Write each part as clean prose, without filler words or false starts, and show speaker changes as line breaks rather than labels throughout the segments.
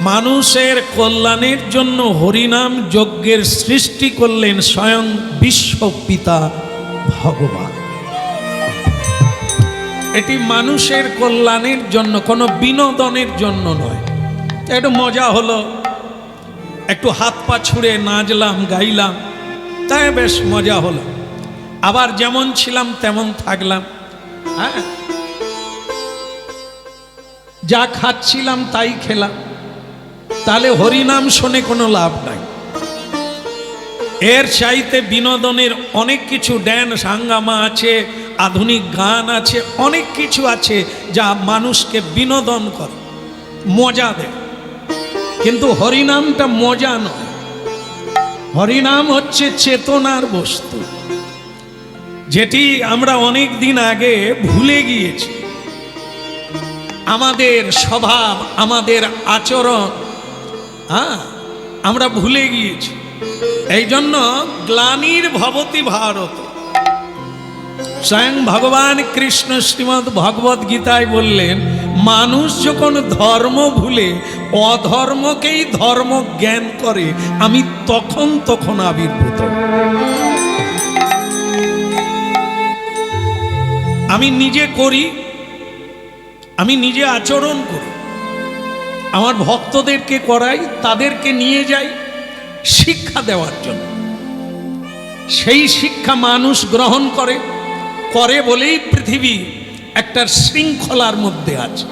মানুষের কল্যাণের জন্য হরিনাম যজ্ঞের সৃষ্টি করলেন স্বয়ং বিশ্বপিতা ভগবান। এটি মানুষের কল্যাণের জন্য, কোনো বিনোদনের জন্য নয়। একটু মজা হলো, একটু হাত পা ছুঁড়ে নাচলাম গাইলাম, তাই বেশ মজা হলো। আবার যেমন ছিলাম তেমন থাকলাম। হ্যাঁ, যা খাচ্ছিলাম তাই খেলাম, তাহলে হরিনাম শুনে কোনো লাভ নাই। এর চাইতে বিনোদনের অনেক কিছু, ড্যান্স হাঙ্গামা আছে, আধুনিক গান আছে, অনেক কিছু আছে যা মানুষকে বিনোদন করে, মজা দেয়। কিন্তু হরিনামটা মজা নয়, হরিনাম হচ্ছে চেতনার বস্তু, যেটি আমরা অনেক দিন আগে ভুলে গিয়েছি। আমাদের স্বভাব, আমাদের আচরণ আমরা ভুলে গিয়েছি। এই জন্য গ্লানির ভবতি ভারত, স্বয়ং ভগবান কৃষ্ণ শ্রীমদ্ ভগবদ গীতায় বললেন, মানুষ যখন ধর্ম ভুলে অধর্মকেই ধর্ম জ্ঞান করে, আমি তখন আবির্ভূত। আমি নিজে করি, আমি নিজে আচরণ করি, আমার ভক্তদেরকে করাই, তাদেরকে নিয়ে যাই শিক্ষা দেওয়ার জন্য। সেই শিক্ষা মানুষ গ্রহণ করে বলেই পৃথিবী একটা শৃঙ্খলার মধ্যে আছে,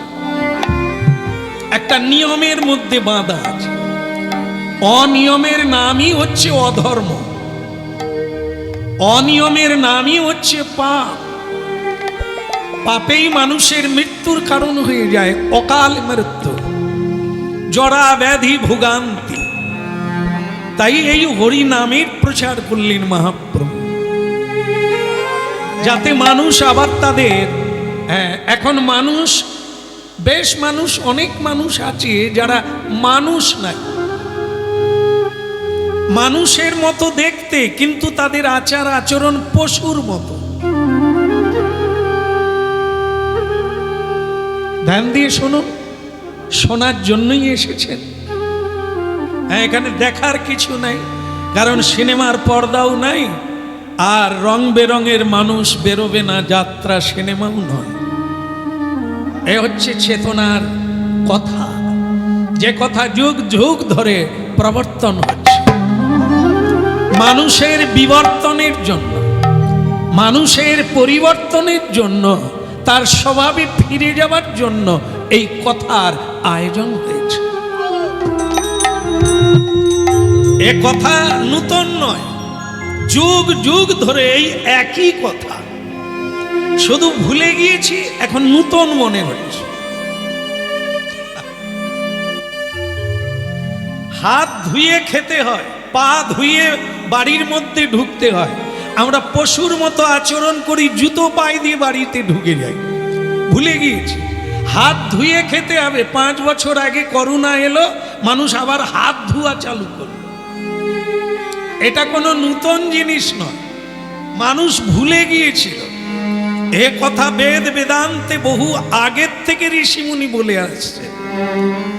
একটা নিয়মের মধ্যে বাঁধা আছে। অনিয়মের নামই হচ্ছে অধর্ম, অনিয়মের নামই হচ্ছে পাপ। পাপেই মানুষের মৃত্যুর কারণ হয়ে যায়, অকাল মৃত্যু, জরা ব্যাধি ভোগান্তি। তাই এই হরি নামের প্রচার করলেন মহাপ্রভু, যাতে মানুষ আবার তাদের, এখন মানুষ, বেশ মানুষ, অনেক মানুষ আছে যারা মানুষ নাই, মানুষের মতো দেখতে, কিন্তু তাদের আচার আচরণ পশুর মতো। ধ্যান দিয়ে শুনুন, শোনার জন্যই এসেছেন। এখানে দেখার কিছু নাই, কারণ সিনেমার পর্দাও নাই, আর রং বেরঙের মানুষ বেরোবে না, যাত্রা সিনেমাও নয়। এ হচ্ছে চেতনার কথা, যে কথা যুগ যুগ ধরে প্রবর্তন হচ্ছে। মানুষের বিবর্তনের জন্য, মানুষের পরিবর্তনের জন্য, তার স্বভাবে ফিরে যাবার জন্য এই কথার আয়োজন হয়েছে। এ কথা নূতন নয়, যুগ যুগ ধরে এই একই কথা, শুধু ভুলে গিয়েছি, এখন নূতন মনে হচ্ছে। হাত ধুয়ে খেতে হয়, পা ধুয়ে বাড়ির মধ্যে ঢুকতে হয়। আমরা পশুর মতো আচরণ করি, জুতো পায়ে দিয়ে বাড়িতে ঢুকে যাই, ভুলে গিয়েছি। হাত ধুয়ে খেতে হবে। 5 বছর আগে করোনা এলো, মানুষ আবার হাত ধোয়া চালু করল। এটা কোনো নূতন জিনিস নয়, মানুষ ভুলে গিয়েছিল। এ কথা বেদ বেদান্তে বহু আগের থেকে ঋষিমুনি বলে আসছে।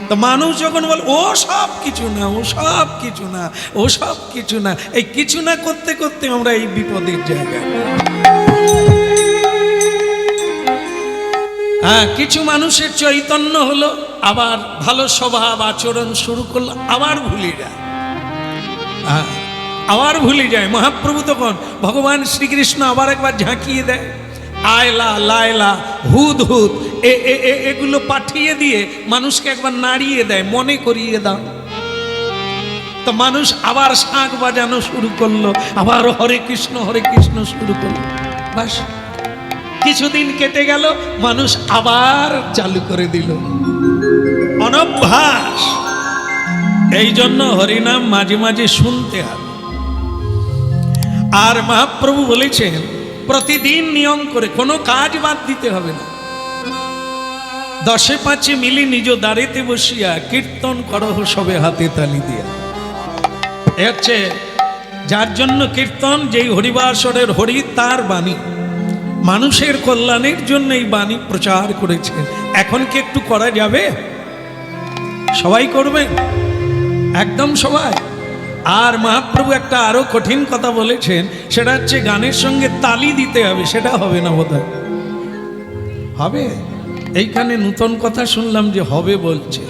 তো মানুষ যখন বলে ও সব কিছু না, ও সব কিছু না, ও সব কিছু না, এই কিছু না করতে করতে আমরা এই বিপদের জায়গায়। কিছু মানুষের চৈতন্য হলো, আবার ভালো স্বভাব আচরণ শুরু করলো, আবার ভুলে যায়, আবার ভুলে যায়। মহাপ্রভু তখন ভগবান শ্রীকৃষ্ণ আবার একবার ঝাঁকিয়ে দেয়, আয়লা লায়লা হুদ হুদ এগুলো পাঠিয়ে দিয়ে মানুষকে একবার নাড়িয়ে দেয়, মনে করিয়ে দাও। তো মানুষ আবার শাঁখ বাজানো শুরু করলো, আবার হরে কৃষ্ণ শুরু করলো। বাস কিছুদিন কেটে গেল, মানুষ আবার চালু করে দিল, অনভ্যাস। এই জন্য হরিনাম মাঝে মাঝে শুনতে হবে। আর মহাপ্রভু বলেছেন প্রতিদিন নিয়ম করে, কোনো কাজ বাদ দিতে হবে না। 10-5 মিলি নিজ দাঁড়েতে বসিয়া কীর্তন করহ সবে হাতে তালি দিয়া। এ হচ্ছে যার জন্য কীর্তন, যেই হরিবাসরের হরি, তার বাণী, মানুষের কল্যাণের জন্য এই বাণী প্রচার করেছেন। এখন কি একটু করা যাবে? সবাই করবেন, একদম সবাই। আর মহাপ্রভু একটা আরো কঠিন কথা বলেছেন, সেটা হচ্ছে গানের সঙ্গে তালি দিতে হবে। সেটা হবে না বোধহয়, হবে? এইখানে নূতন কথা শুনলাম যে হবে বলছে।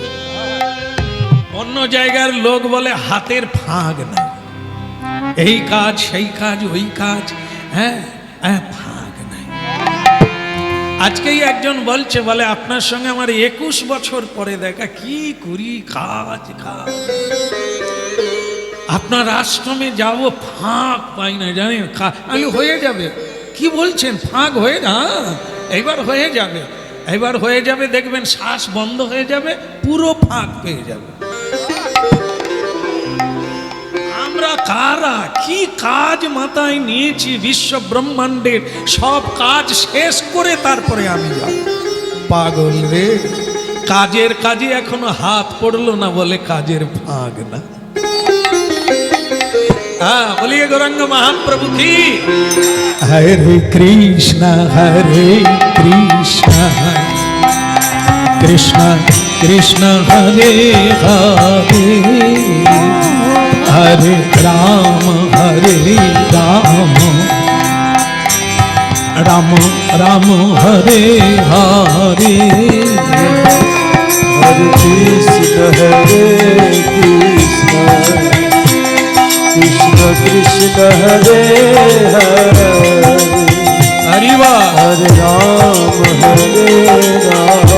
অন্য জায়গার লোক বলে হাতের ফাঁক না, এই কাজ সেই কাজ ওই কাজ, হ্যাঁ হ্যাঁ ফাঁক নাই। আজকেই একজন বলছে, বলে আপনার সঙ্গে আমার 21 বছর পরে দেখা, কি করি কাজ কাজ, আপনার আশ্রমে যাব ফাঁক পাই না জানেন। আমি হয়ে যাবে, কি বলছেন ফাঁক হয়ে না, এবার হয়ে যাবে, এবার হয়ে যাবে, দেখবেন শ্বাস বন্ধ হয়ে যাবে, পুরো ফাঁক পেয়ে যাবে। আমরা কারা, কি কাজ মাথায় নিয়েছি, বিশ্ব ব্রহ্মাণ্ডের সব কাজ শেষ করে তারপরে আমি যাব। পাগল রে, কাজের কাজে এখনো হাত পড়লো না বলে কাজের ভাগ না। हाँ बोलिए गौरंग महाप्रभु की। हरे कृष्ण कृष्ण कृष्ण हरे हरे, हरे राम राम राम हरे हरे,
हरे कृष्ण कृष्ण कृष्ण हरे हरे,
हरि वाह,
हरे राम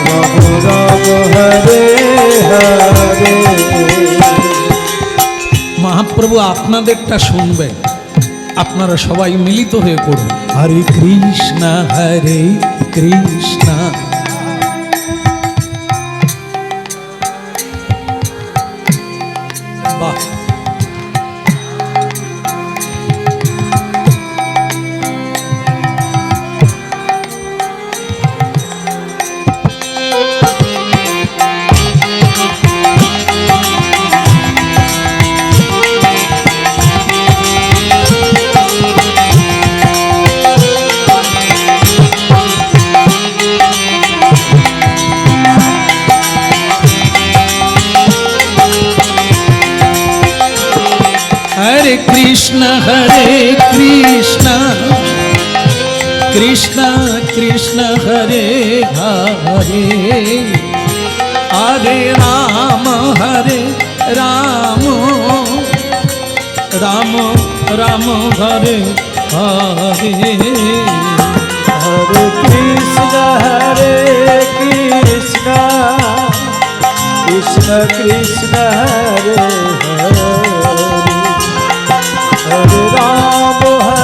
राम राम हरे हरे।
মহাপ্রভু আপনাদেরটা শুনবেন, আপনারা সবাই মিলিত হয়ে পড়ুন, হরে কৃষ্ণ বাহ। हरे कृष्ण कृष्ण कृष्ण हरे हरे, हरे राम राम राम हरे हरे,
हरे कृष्ण कृष्ण कृष्ण हरे हरे,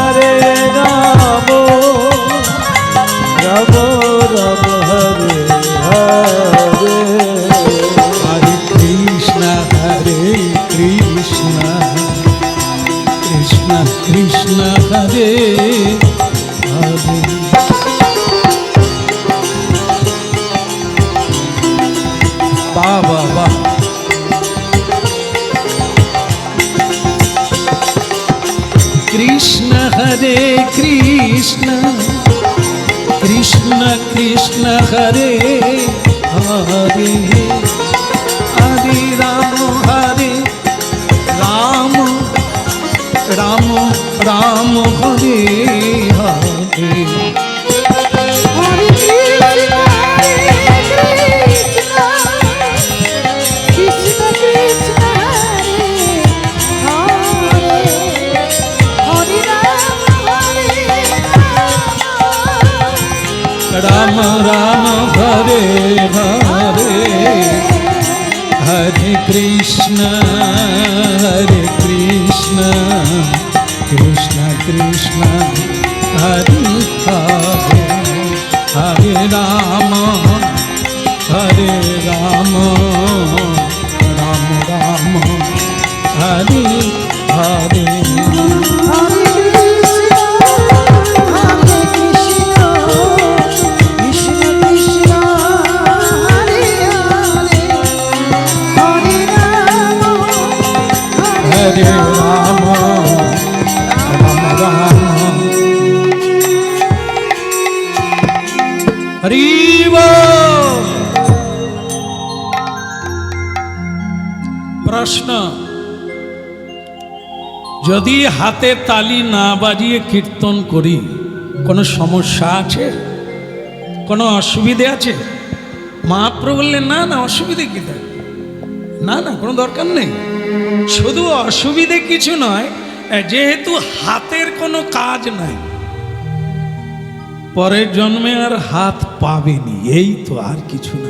हरे राम राम राम हरे हरे,
हरे कृष्ण कृष्ण कृष्ण हरे हरे। वाह वाह वाह। कृष्ण हरे कृष्ण कृष्ण कृष्ण हरे हरे, हरे राम राम राम राम हरे हरे,
हरे कृष्ण कृष्ण कृष्ण हरे हरे, हरे
राम राम हरे हरे, हरे कृष्ण कृष्ण कृष्ण हरे हरे, हरे राम राम राम हरे हरे। हरे राम राम हरि बोल। প্রশ্ন, যদি হাতে তালি না বাজিয়ে কীর্তন করি কোনো সমস্যা আছে, কোনো অসুবিধে আছে? মহাপ্রভু বললেন না না, অসুবিধে কি থাকে, না না কোনো দরকার নেই। শুধু অসুবিধে কিছু নয়, যেহেতু হাতের কোনো কাজ নাই, পরের জন্মে আর হাত পাবেনি, এই তো, আর কিছু না।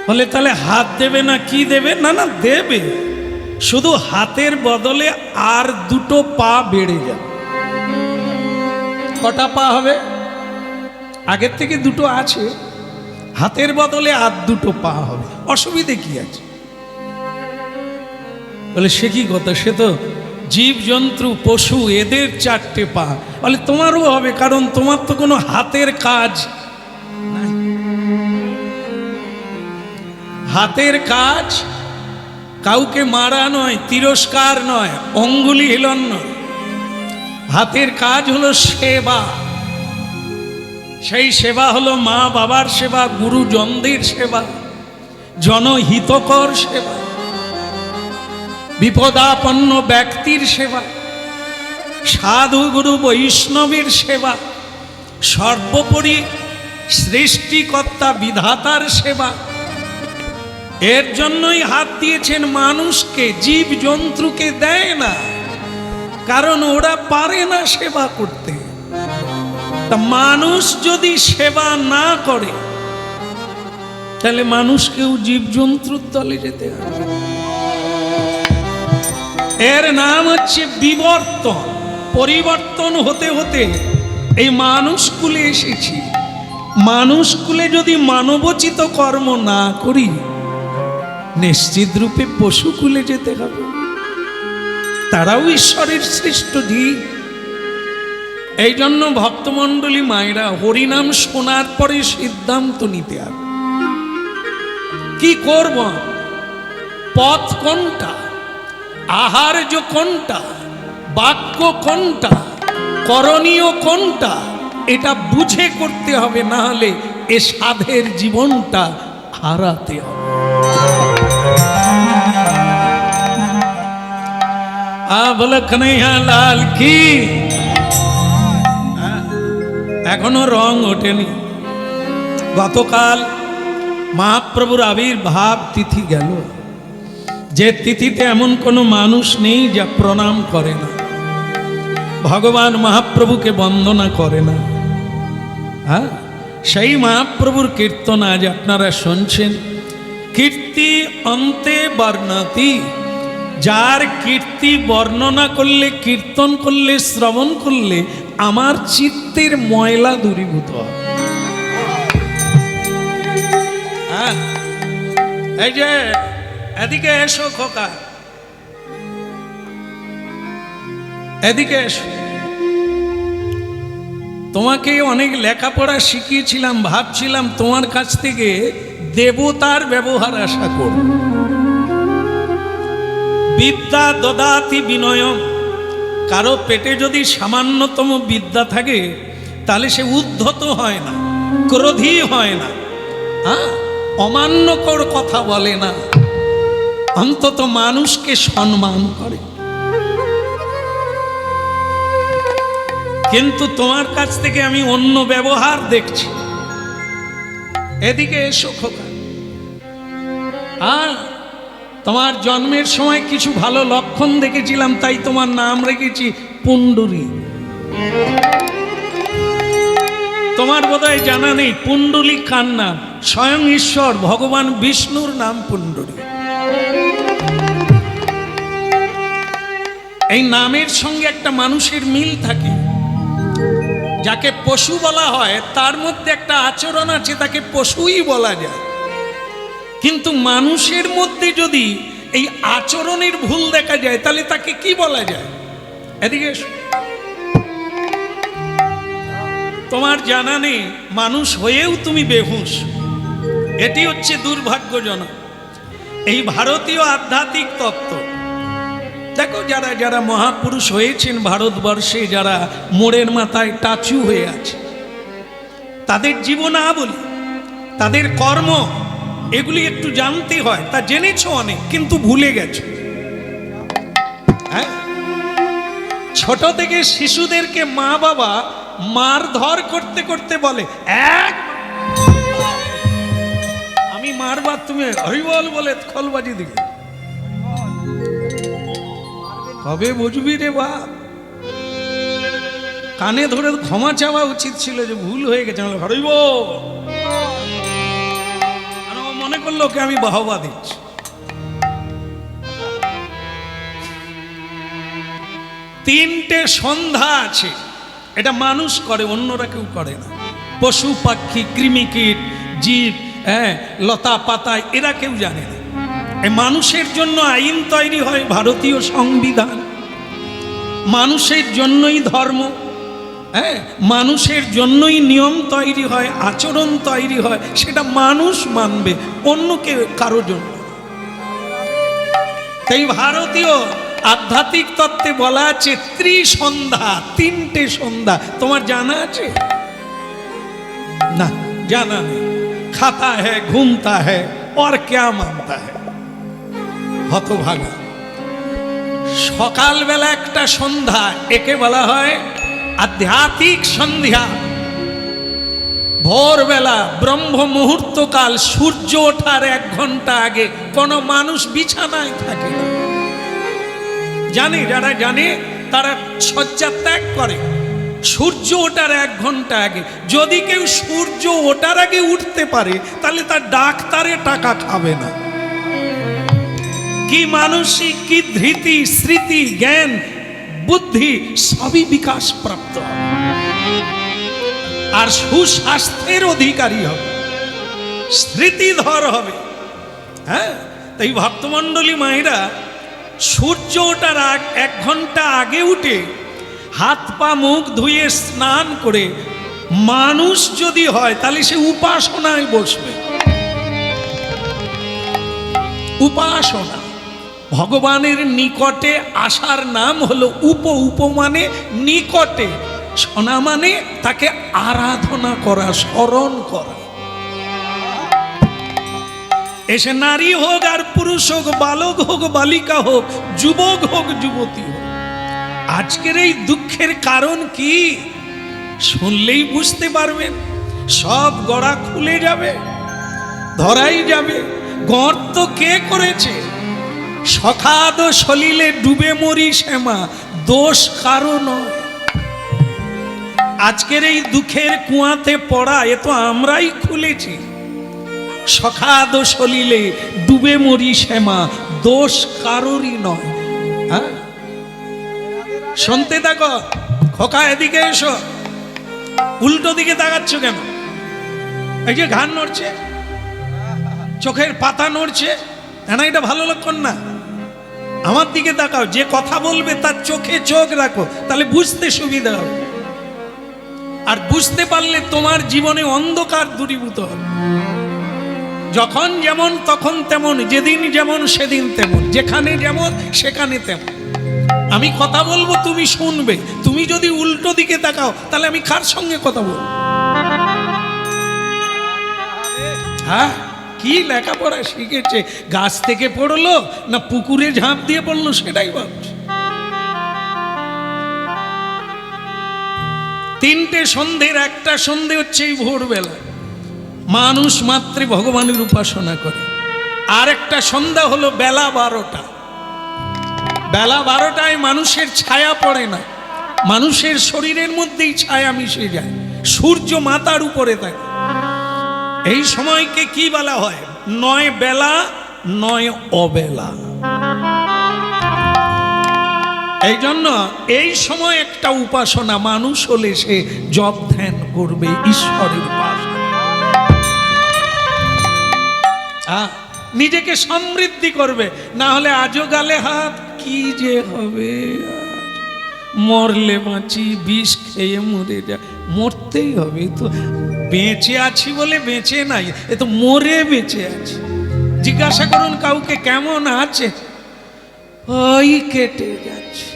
বলে তাহলে হাত দেবে না কি দেবে? না না দেবে, শুধু হাতের বদলে আর দুটো পা বেড়ে যাবে। কটা পা হবে? আগের থেকে দুটো আছে, হাতের বদলে আর দুটো পা হবে, অসুবিধে কি আছে? বলে সে কি কথা, সে তো জীব জন্তু পশু এদের চারটে পা। বলে তোমারও হবে, কারণ তোমার তো কোনো হাতের কাজ নাই। হাতের কাজ কাউকে মারা নয়, তিরস্কার নয়, অঙ্গুলি হিলন নয়। হাতের কাজ হলো সেবা। সেই সেবা হলো মা বাবার সেবা, গুরুজনদের সেবা, জনহিতকর সেবা, বিপদাপন্ন ব্যক্তির সেবা, সাধু গুরু বৈষ্ণবের সেবা, সর্বোপরি সৃষ্টিকর্তা বিধাতার সেবা। এর জন্যই হাত দিয়েছেন মানুষকে, জীব জন্তুকে দেয় না, কারণ ওরা পারে না সেবা করতে। তা মানুষ যদি সেবা না করে তাহলে মানুষকেও জীব জন্তুর দলে যেতে হবে। এর নাম হচ্ছে বিবর্তন। পরিবর্তন হতে হতে এই মানুষকুলে এসেছি। মানুষকুলে যদি মানবোচিত কর্ম না করি, নিশ্চিত রূপে পশুকুলে যেতে হবে। তারাও ঈশ্বরের সৃষ্ট জীব। এই জন্য ভক্তমণ্ডলী মায়েরা হরিনাম শোনার পরে সিদ্ধান্ত নিতে হবে কি করব, পথ কোনটা, আহার্য কোনটা, বাক্য কোনটা, করণীয় কোনটা, এটা বুঝে করতে হবে, না হলে এ সাধের জীবনটা হারাতে হবে। বলে কন্হৈয়া লাল কি। এখনো রং ওঠেনি। গতকাল মহাপ্রভুর আবির্ভাব তিথি গেল, যে তিথিতে এমন কোনো মানুষ নেই যা প্রণাম করে না, ভগবান মহাপ্রভুকে বন্দনা করে না। হ্যাঁ, সেই মহাপ্রভুর কীর্তন আজ আপনারা শুনছেন। কীর্তি অন্তে বর্ণাতি, যার কীর্তি বর্ণনা করলে, কীর্তন করলে, শ্রবণ করলে আমার চিত্তের ময়লা দূরীভূত হয়। হ্যাঁ, এই যে এদিকে এসো খোকা, এদিকে এসো। তোমাকে অনেক লেখাপড়া শিখিয়েছিলাম, ভাবছিলাম তোমার কাছ থেকে দেবতার ব্যবহার আশা করব। বিদ্যা দদাতি বিনয়ম, কারো পেটে যদি সামান্যতম বিদ্যা থাকে তাহলে সে উদ্ধত হয় না, ক্রোধী হয় না, হ্যাঁ, অমান্যকর কথা বলে না, অন্তত মানুষকে সম্মান করে। কিন্তু তোমার কাছ থেকে আমি অন্য ব্যবহার দেখছি। এদিকে এসো খোকা। তোমার জন্মের সময় কিছু ভালো লক্ষণ দেখেছিলাম, তাই তোমার নাম রেখেছি পুণ্ডরী। তোমার বোধহয় জানা নেই পুণ্ডরী কার নাম? স্বয়ং ঈশ্বর ভগবান বিষ্ণুর নাম পুণ্ডরী। এই নামের সঙ্গে একটা মানুষের মিল থাকে। যাকে পশু বলা হয় তার মধ্যে একটা আচরণ আছে, তাকে পশুই বলা যায়। কিন্তু মানুষের মধ্যে যদি এই আচরণের ভুল দেখা যায় তাহলে তাকে কি বলা যায়? এদিকে তোমার জানা নেই, মানুষ হয়েও তুমি বেহুশ, এটি হচ্ছে দুর্ভাগ্যজনক। এই ভারতীয় আধ্যাত্মিক তত্ত্ব দেখো, যারা যারা মহাপুরুষ হয়েছেন ভারতবর্ষে, যারা মোড়ের মাথায় টাচু হয়ে আছে, তাদের জীবনাবলী, তাদের কর্ম, এগুলি একটু জানতে হয়। তা জেনেছো অনেক, কিন্তু ভুলে গেছো। হ্যাঁ, ছোট থেকে শিশুদেরকে মা বাবা মারধর করতে করতে বলে, এক আমি মারবার, তুমি হরিবল বলে খোলবাজি দিবে, কবে বুঝবি রে বাপ? কানে ধরে ক্ষমা চাওয়া উচিত ছিল যে ভুল হয়ে গেছে। হরিবল মনে করলো ওকে আমি বাহবা দিচ্ছি। তিনটে সন্ধ্যা আছে, এটা মানুষ করে, অন্যরা কেউ করে না। পশু পাখি কৃমিকীট জীব, হ্যাঁ, লতা পাতা, এরা কেউ জানে না। এই মানুষের জন্য আইন তৈরি হয়, ভারতীয় সংবিধান। মানুষের জন্যই ধর্ম, হ্যাঁ, মানুষের জন্যই নিয়ম তৈরি হয়, আচরণ তৈরি হয়। সেটা মানুষ মানবে, অন্য কেউ কারো জন্য। তাই ভারতীয় আধ্যাত্মিক তত্ত্বে বলা আছে ত্রিসন্ধ্যা, তিনটে সন্ধ্যা। তোমার জানা আছে? না, জানা নেই। खाता है, घूमता है और क्या मानता है। হতভাগা। সকালবেলা একটা সন্ধ্যা, একে বলা হয় আধ্যাত্মিক সন্ধ্যা। ভোরবেলা ব্রহ্ম মুহূর্তকাল, সূর্য ওঠার 1 ঘন্টা আগে কোনো মানুষ বিছানায় থাকে না। জানে, যারা জানে তারা শয্যা ত্যাগ করে সূর্য ওঠার 1 ঘন্টা আগে। যদি কেউ সূর্য ওঠার আগে উঠতে পারে, তাহলে তার ডাক্তারে টাকা খাবে না। কি মানসিক, কি ধৃতি, স্মৃতি, জ্ঞান, বুদ্ধি সবই বিকাশ প্রাপ্ত হবে, আর সুস্বাস্থ্যের অধিকারী হবে, স্মৃতিধর হবে। হ্যাঁ, তাই ভক্তমণ্ডলী মায়েরা সূর্য ওঠার 1 ঘন্টা আগে উঠে হাত পা মুখ ধুয়ে স্নান করে, মানুষ যদি হয় তাহলে সে উপাসনায় বসবে। উপাসনা, ভগবানের নিকটে আসার নাম হলো উপ। উপ মানে নিকটে, শোনা মানে তাকে আরাধনা করা, স্মরণ করা। এসে নারী হোক আর পুরুষ হোক, বালক হোক বালিকা হোক, যুবক হোক যুবতী হোক, আজকের এই দুঃখের কারণ কি শুনলেই বুঝতে পারবেন। সব গড়া খুলে যাবে, ধরাই যাবে। গর্ত কে করেছে? সখাদ সলিলে ডুবে মরি শ্যামা, দোষ কারো নয়। আজকের এই দুঃখের কুয়াতে পড়া, এ তো আমরাই খুলেছি। সখাদ সলিলে ডুবে মরি শ্যামা, দোষ কারোরই নয়। হ্যাঁ, শুনতে থাকো। খোকা এদিকে এসো। উল্টো দিকে তাকাচ্ছ কেন? এই যে ঘাড় নড়ছে, চোখের পাতা নড়ছে, না, এটা ভালো লক্ষণ না। আমার দিকে তাকাও। যে কথা বলবে তার চোখে চোখ রাখো, তাহলে বুঝতে সুবিধা হবে। আর বুঝতে পারলে তোমার জীবনে অন্ধকার দূরীভূত হবে। যখন যেমন তখন তেমন, যেদিন যেমন সেদিন তেমন, যেখানে যেমন সেখানে তেমন। আমি কথা বলবো, তুমি শুনবে। তুমি যদি উল্টো দিকে তাকাও, তাহলে আমি কার সঙ্গে কথা বলবো? হ্যাঁ, কি লেখাপড়া শিখেছে? গাছ থেকে পড়লো না পুকুরে ঝাঁপ দিয়ে পড়লো, সেটাই ভাবছে। তিনটে সন্ধ্যের একটা সন্ধ্যে হচ্ছে এই ভোরবেলা, মানুষ মাত্রে ভগবানের উপাসনা করে। আর একটা সন্ধ্যা হলো বেলা 12টা। বেলা 12টায় মানুষের ছায়া পড়ে না, মানুষের শরীরের মধ্যেই ছায়া মিশে যায়, সূর্য মাথার উপরে থাকে। এই সময়কে কি বলা হয়? নয় বেলা নয় অবেলা। এই জন্য এই সময় একটা উপাসনা, মানুষ হলে সে জপ ধ্যান করবে, ঈশ্বরের উপাসনা, নিজেকে সমৃদ্ধি করবে। না হলে আজও গালে হাত, কি যে হবে, মরলে বাঁচি, বিষ খেয়ে মরে যা, মরতেই হবে। তো বেঁচে আছি বলে বেঁচে নাই, এ তো মরে বেঁচে আছি। জিজ্ঞাসা করুন কাউকে কেমন আছে, ওই কেটে যাচ্ছে,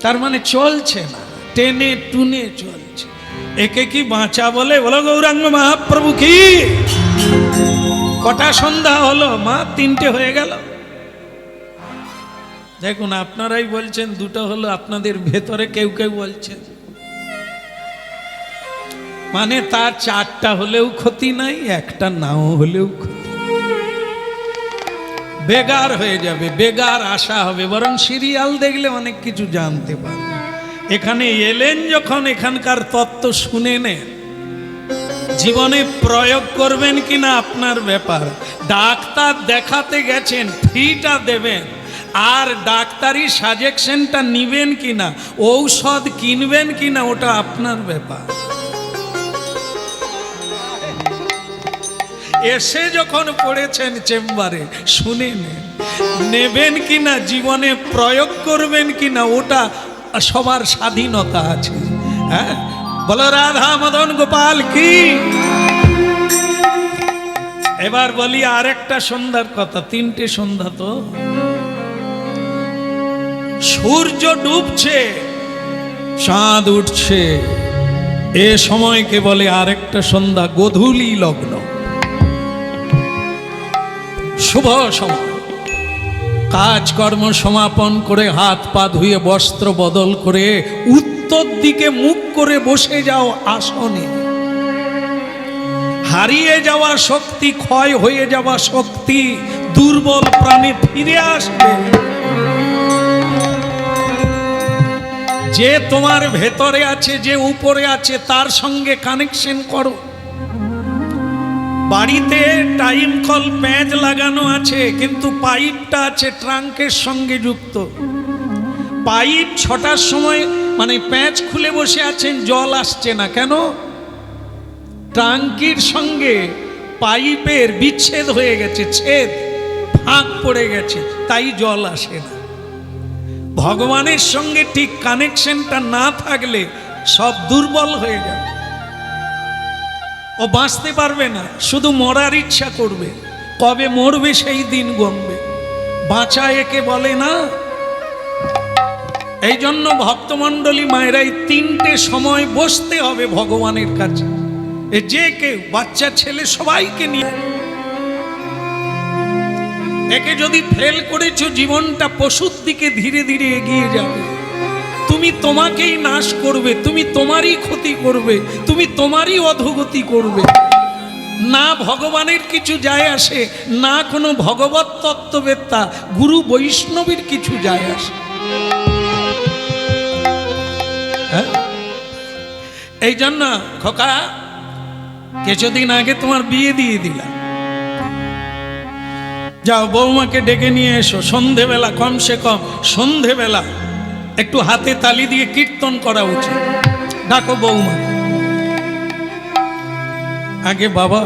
তার মানে চলছে না, টেনে টুনে চলছে। একে কি বাঁচা বলে? বলো গৌরাঙ্গ মহাপ্রভু কি। কটা সন্ধ্যা হলো মা? 3টে হয়ে গেল। দেখুন, আপনারাই বলছেন 2টা হলো, আপনাদের ভেতরে কেউ কেউ বলছেন মানে তার 4টা হলেও ক্ষতি নাই, 1টা নাও হলেও ক্ষতি, বেগার হয়ে যাবে, বেগার আশা হবে, বরং সিরিয়াল দেখলে অনেক কিছু জানতে পারবে। এখানে এলেন যখন, এখানকার তত্ত্ব শুনে নেন, জীবনে প্রয়োগ করবেন কিনা আপনার ব্যাপার। ডাক্তার দেখাতে গেছেন, ফিটা দেবেন, আর ডাক্তারি সাজেশনটা নিবেন কিনা, ঔষধ কিনবেন কিনা, ওটা আপনার ব্যাপার। এসে যখন পড়েছেন চেম্বারে, শুনে নেবেন কিনা, জীবনে প্রয়োগ করবেন কিনা, ওটা সবার স্বাধীনতা আছে। হ্যাঁ, বলো রাধা মদন গোপাল কি। এবার বলি আর একটা সন্ধ্যার কথা। 3টে সন্ধ্যা তো, সূর্য ডুবছে, চাঁদ উঠছে, এ সময়কে বলে আরেকটা সন্ধ্যা, গোধূলি লগ্ন, শুভ সময়। কাজকর্ম সমাপন করে, হাত পা ধুয়ে, বস্ত্র বদল করে, উত্তর দিকে মুখ করে বসে যাও আসনে। হারিয়ে যাওয়া শক্তি, ক্ষয় হয়ে যাওয়া শক্তি দুর্বল প্রাণে ফিরে আসবে। যে তোমার ভেতরে আছে, যে উপরে আছে, তার সঙ্গে কানেকশন করো। বাড়িতে টাইম কল প্যাঁচ লাগানো আছে, কিন্তু পাইপটা আছে ট্রাঙ্কের সঙ্গে যুক্ত। পাইপ 6টার সময় মানে প্যাঁচ খুলে বসে আছেন, জল আসছে না কেন? ট্রাঙ্কির সঙ্গে পাইপের বিচ্ছেদ হয়ে গেছে, ছেদ, ফাঁক পড়ে গেছে, তাই জল আসে না। ভগবানের সঙ্গে ঠিক কানেকশনটা না থাকলে সব দুর্বল হয়ে যাবে, ও বাঁচতে পারবে না, শুধু মরার ইচ্ছা করবে। কবে মরবে সেই দিন গণবে, বাঁচা একে বলে না। এই জন্য ভক্তমণ্ডলী মায়েরাই 3টে সময় বসতে হবে ভগবানের কাছে। যে কেউ, বাচ্চা ছেলে সবাইকে নিয়ে। একে যদি ফেল করেছো, জীবনটা পশুর দিকে ধীরে ধীরে এগিয়ে যাবে। তুমি তোমাকেই নাশ করবে, তুমি তোমারই ক্ষতি করবে, তুমি তোমারই অধোগতি করবে। না ভগবানের কিছু যায় আসে, না কোনো ভগবত তত্ত্ববেত্তা গুরু বৈষ্ণবের কিছু যায় আসে। হ্যাঁ, এই জন্য খোকা, কিছুদিন আগে তোমার বিয়ে দিয়ে দিলাম, যাও বৌমাকে ডেকে নিয়ে এসো। সন্ধেবেলা, কমসে কম সন্ধেবেলা একটু হাতে তালি দিয়ে কীর্তন করা উচিত। ডাকো বৌমা। আগে বাবা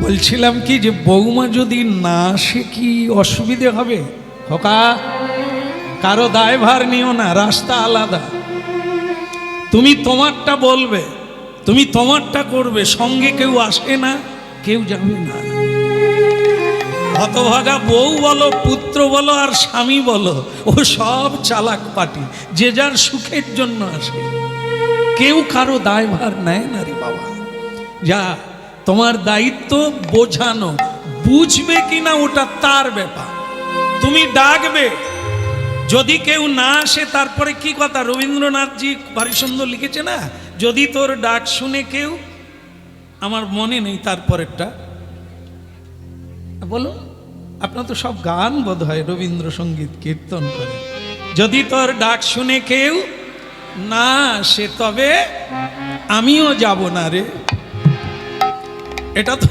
বলছিলাম কি, যে বৌমা যদি না আসে কি অসুবিধে হবে? খোকা, কারো দায়ভার নিও না, রাস্তা আলাদা। তুমি তোমারটা বলবে, তুমি তোমারটা করবে, সঙ্গে কেউ আসে না, কেউ যাবে না। হতভাগা বউ বলো, পুত্র বলো, আর স্বামী বলো, ও সব চালাক পাটি, যে যার সুখের জন্য আসে, কেউ কারো দায়ভার নেয় না রে বাবা। যা, তোমার দায়িত্ব বোঝানো, বুঝবে কিনা ওটা তার ব্যাপার। তুমি ডাকবে, যদি কেউ না আসে, তারপরে কি কথা রবীন্দ্রনাথজি ভারী সুন্দর লিখেছে না, যদি তোর ডাক শুনে কেউ, আমার মনে নেই তারপরেরটা, বলো, আপনার তো সব গান বোধ হয় রবীন্দ্রসঙ্গীত কীর্তন করে। যদি তোর ডাক শুনে কেউ না আসে, তবে আমিও যাব না রে। এটা তো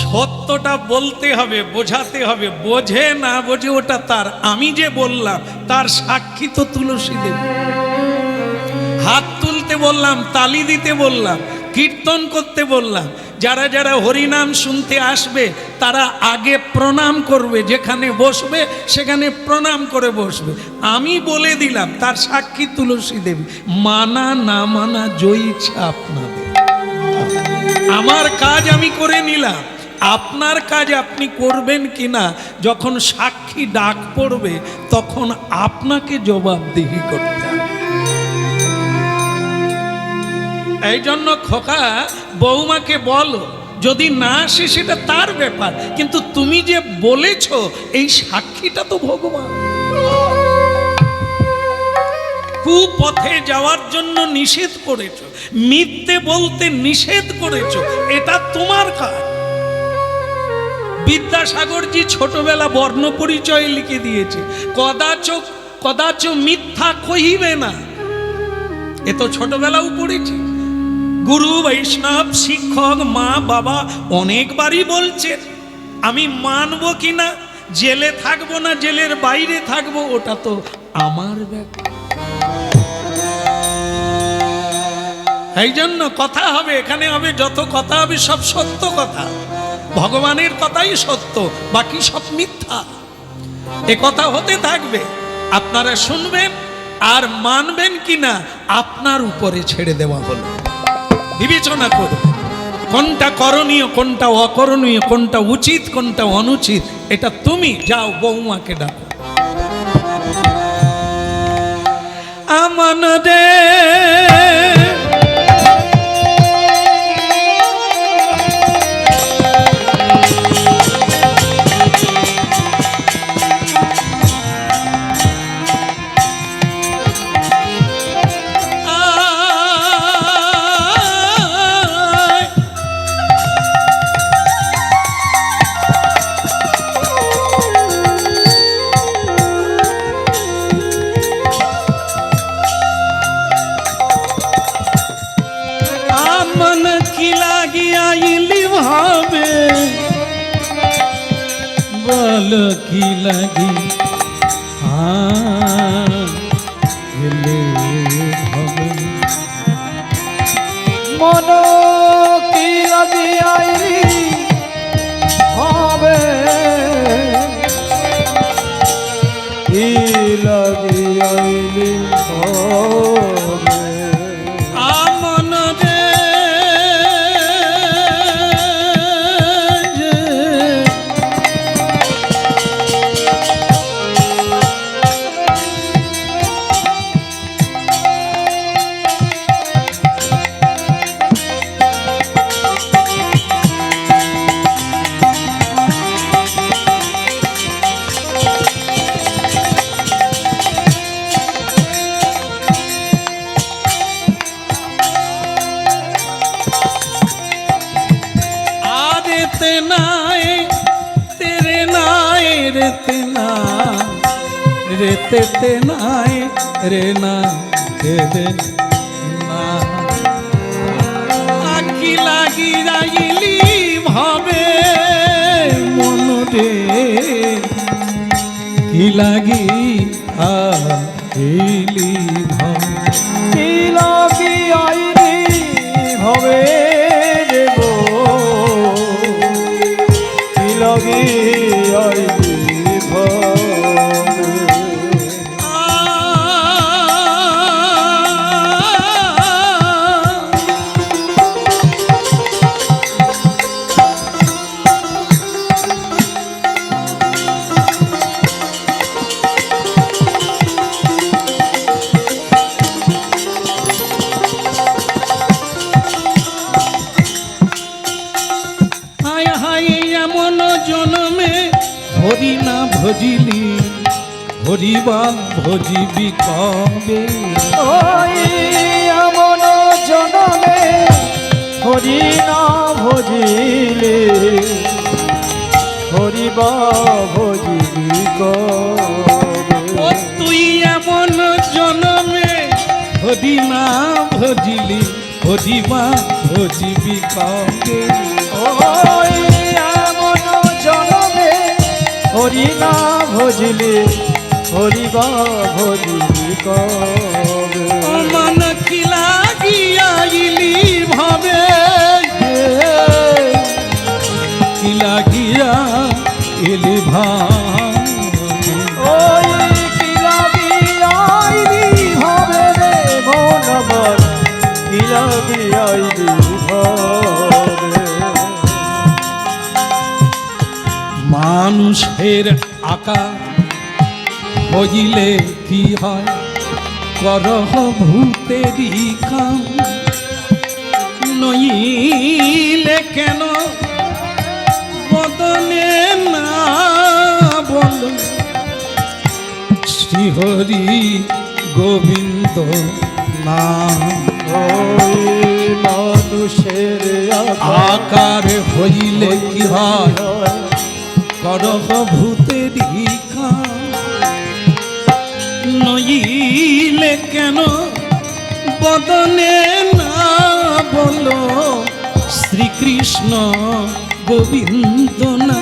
সত্যটা বলতে হবে, বোঝাতে হবে। বোঝে না বোঝে ওটা তার। আমি যে বললাম তার সাক্ষী তো তুলসী দেবী। হাত তুলতে বললাম, তালি দিতে বললাম, কীর্তন করতে বললাম। যারা যারা হরিনাম শুনতে আসবে তারা আগে প্রণাম করবে, যেখানে বসবে সেখানে প্রণাম করে বসবে। আমি বলে দিলাম, তার সাক্ষী তুলসী দেবী। মানা না মানা জয়ী ইচ্ছা আপনাদের। আমার কাজ আমি করে নিলাম, আপনার কাজ আপনি করবেন কিনা যখন সাক্ষী ডাক পড়বে তখন আপনাকে জবাবদিহি করতে হবে। এই জন্য খোকা, বৌমাকে বলো, যদি না আসে সেটা তার ব্যাপার, কিন্তু তুমি যে বলেছ এই সাক্ষীটা তো ভগবান। কুপথে যাওয়ার জন্য নিষেধ করেছ, মিথ্যে বলতে নিষেধ করেছ, এটা তোমার কাজ। বিদ্যাসাগরজি ছোটবেলা বর্ণ পরিচয় লিখে দিয়েছে, কদাচ মিথ্যা কহিবে না। এ তো ছোটবেলাও পড়েছে। গুরু বৈষ্ণব শিক্ষক মা বাবা অনেকবারই বলছে, আমি মানবো কিনা, জেলে থাকবো না জেলের বাইরে থাকবো ওটা তো আমার ব্যাপার। এই জন্য কথা হবে, এখানে হবে যত কথা হবে সব সত্য কথা, ভগবানের কথাই সত্য, বাকি সব মিথ্যা। এ কথা হতে থাকবে, আপনারা শুনবেন আর মানবেন কিনা আপনার উপরে ছেড়ে দেওয়া হলো। বিবেচনা করবেন কোনটা করণীয়, কোনটা অকরণীয়, কোনটা উচিত, কোনটা অনুচিত, এটা তুমি যাও বৌমাকে ডাকো। আমান রে
কি লাগি মন কি লাগি আইলি হবে, কি লাগি আইলি হবে।
আমন রে
রেতে নাই রে না রে না,
আখি লাগি রাইলি
ভাবে মন রে, কি লাগি আইলি কি লাগি আইলি ভাবে রে গো, কি লাগি আইলি ভাবে।
হরি না ভজিলি হরিবা ভজিবি কবে,
ওই এমন জনমে হরি না ভজিলে হরিবা ভজিবি কবে।
ও তুই এমন জনমে হরি না ভজিলি হরিবা ভজিবি কবে,
ওই এমন জনমে হরি না ভজিলে হরিবা ভজিবি কবে।
মন কি লাগিয়াইলি ভাবে,
কি লাগিয়া এলি ভাবে, ওই কি লাগিয়া আইলি ভাবে রে মন আমার, কি লাগিয়া আইলি ভাবে।
মানুষের আকার হইলে কি হয়, করহ ভূতেরই কাম, নইলে কেন বদনে না বলো শ্রীহরি গোবিন্দ নাম।
ওই মানুষের
আকার হইলে কি হয় করহ ভূতেরই কাম। নইলে কেন বদনে না বলো শ্রীকৃষ্ণ গোবিন্দ না।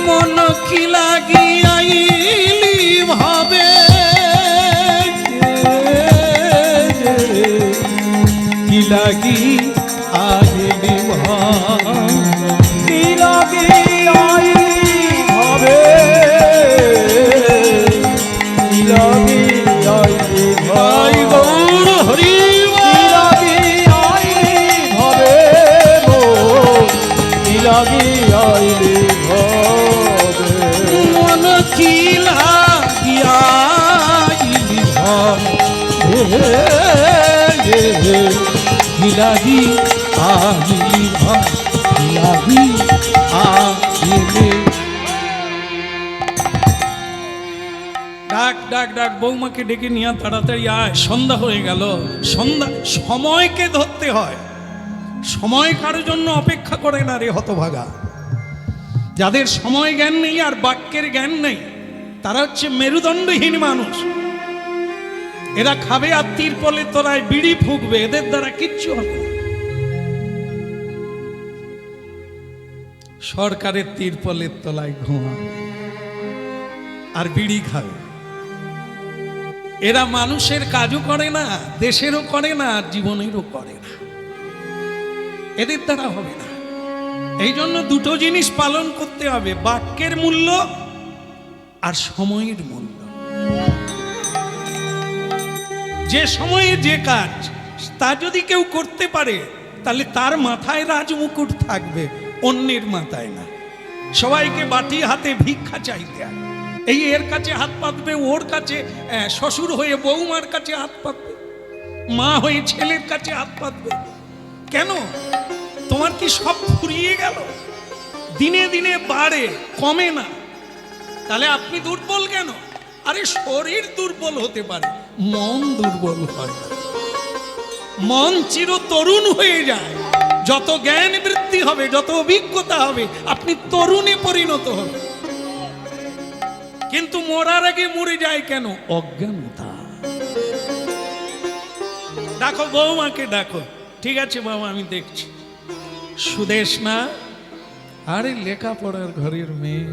মন কি লাগিয়াইলি ভাবে কি লাগি আইলি
কি লাগি আইলি ভাবে কি লাগি আইলি
ভাই গৌর হরি
কি লাগি আইলি ভাবে মো কি লাগি আইলি ভাবে
মন কি লাগিয়াইলি ভাবে কি লাগি আইলি ভাবে কি লাগি আইলি। ডাক ডাক ডাক বৌমাকে ডেকে নিয়ে তাড়াতাড়ি আয়, সন্ধ্যা হয়ে গেল। সন্ধ্যা সময়কে ধরতে হয়, সময় কারোর জন্য অপেক্ষা করে না রে হতভাগা। যাদের সময় জ্ঞান নেই আর বাক্যের জ্ঞান নেই তারা হচ্ছে মেরুদণ্ডহীন মানুষ। এরা খাবে আর তিরপলের তলায় বিড়ি ফুঁকবে, এদের দ্বারা কিচ্ছু হবে না। সরকারের তিরপলের তলায় ঘুমাবে আর বিড়ি খাবে। এরা মানুষের কাজও করে না, দেশেরও করে না, আর জীবনেরও করে না। এদের দ্বারা হবে না। এই জন্য দুটো জিনিস পালন করতে হবে, বাক্যের মূল্য আর সময়ের মূল্য। যে সময়ে যে কাজ তা যদি কেউ করতে পারে তাহলে তার মাথায় রাজমুকুট থাকবে, অন্যের মাথায় না। সবাইকে বাটি হাতে ভিক্ষা চাইতে হয়। এই এর কাছে হাত পাতবে, ওর কাছে শ্বশুর হয়ে বৌমার কাছে হাত পাতবে, মা হয়ে ছেলের কাছে হাত পাতবে। কেন? তোমার কি সব ফুরিয়ে গেল? দিনে দিনে বাড়ে, কমে না। তাহলে আপনি দুর্বল কেন? আরে শরীর দুর্বল হতে পারে, মন দুর্বল হয় না। মন চির তরুণ হয়ে যায়। যত জ্ঞান বৃদ্ধি হবে, যত অভিজ্ঞতা হবে, আপনি তরুণে পরিণত হবেন। কিন্তু মরার আগে মরে যায় কেন? অজ্ঞানতা। ডাকো বৌমাকে, ডাকো। ঠিক আছে বাবা, আমি দেখছি। সুদেশ না, আরে লেখাপড়ার ঘরের মেয়ে।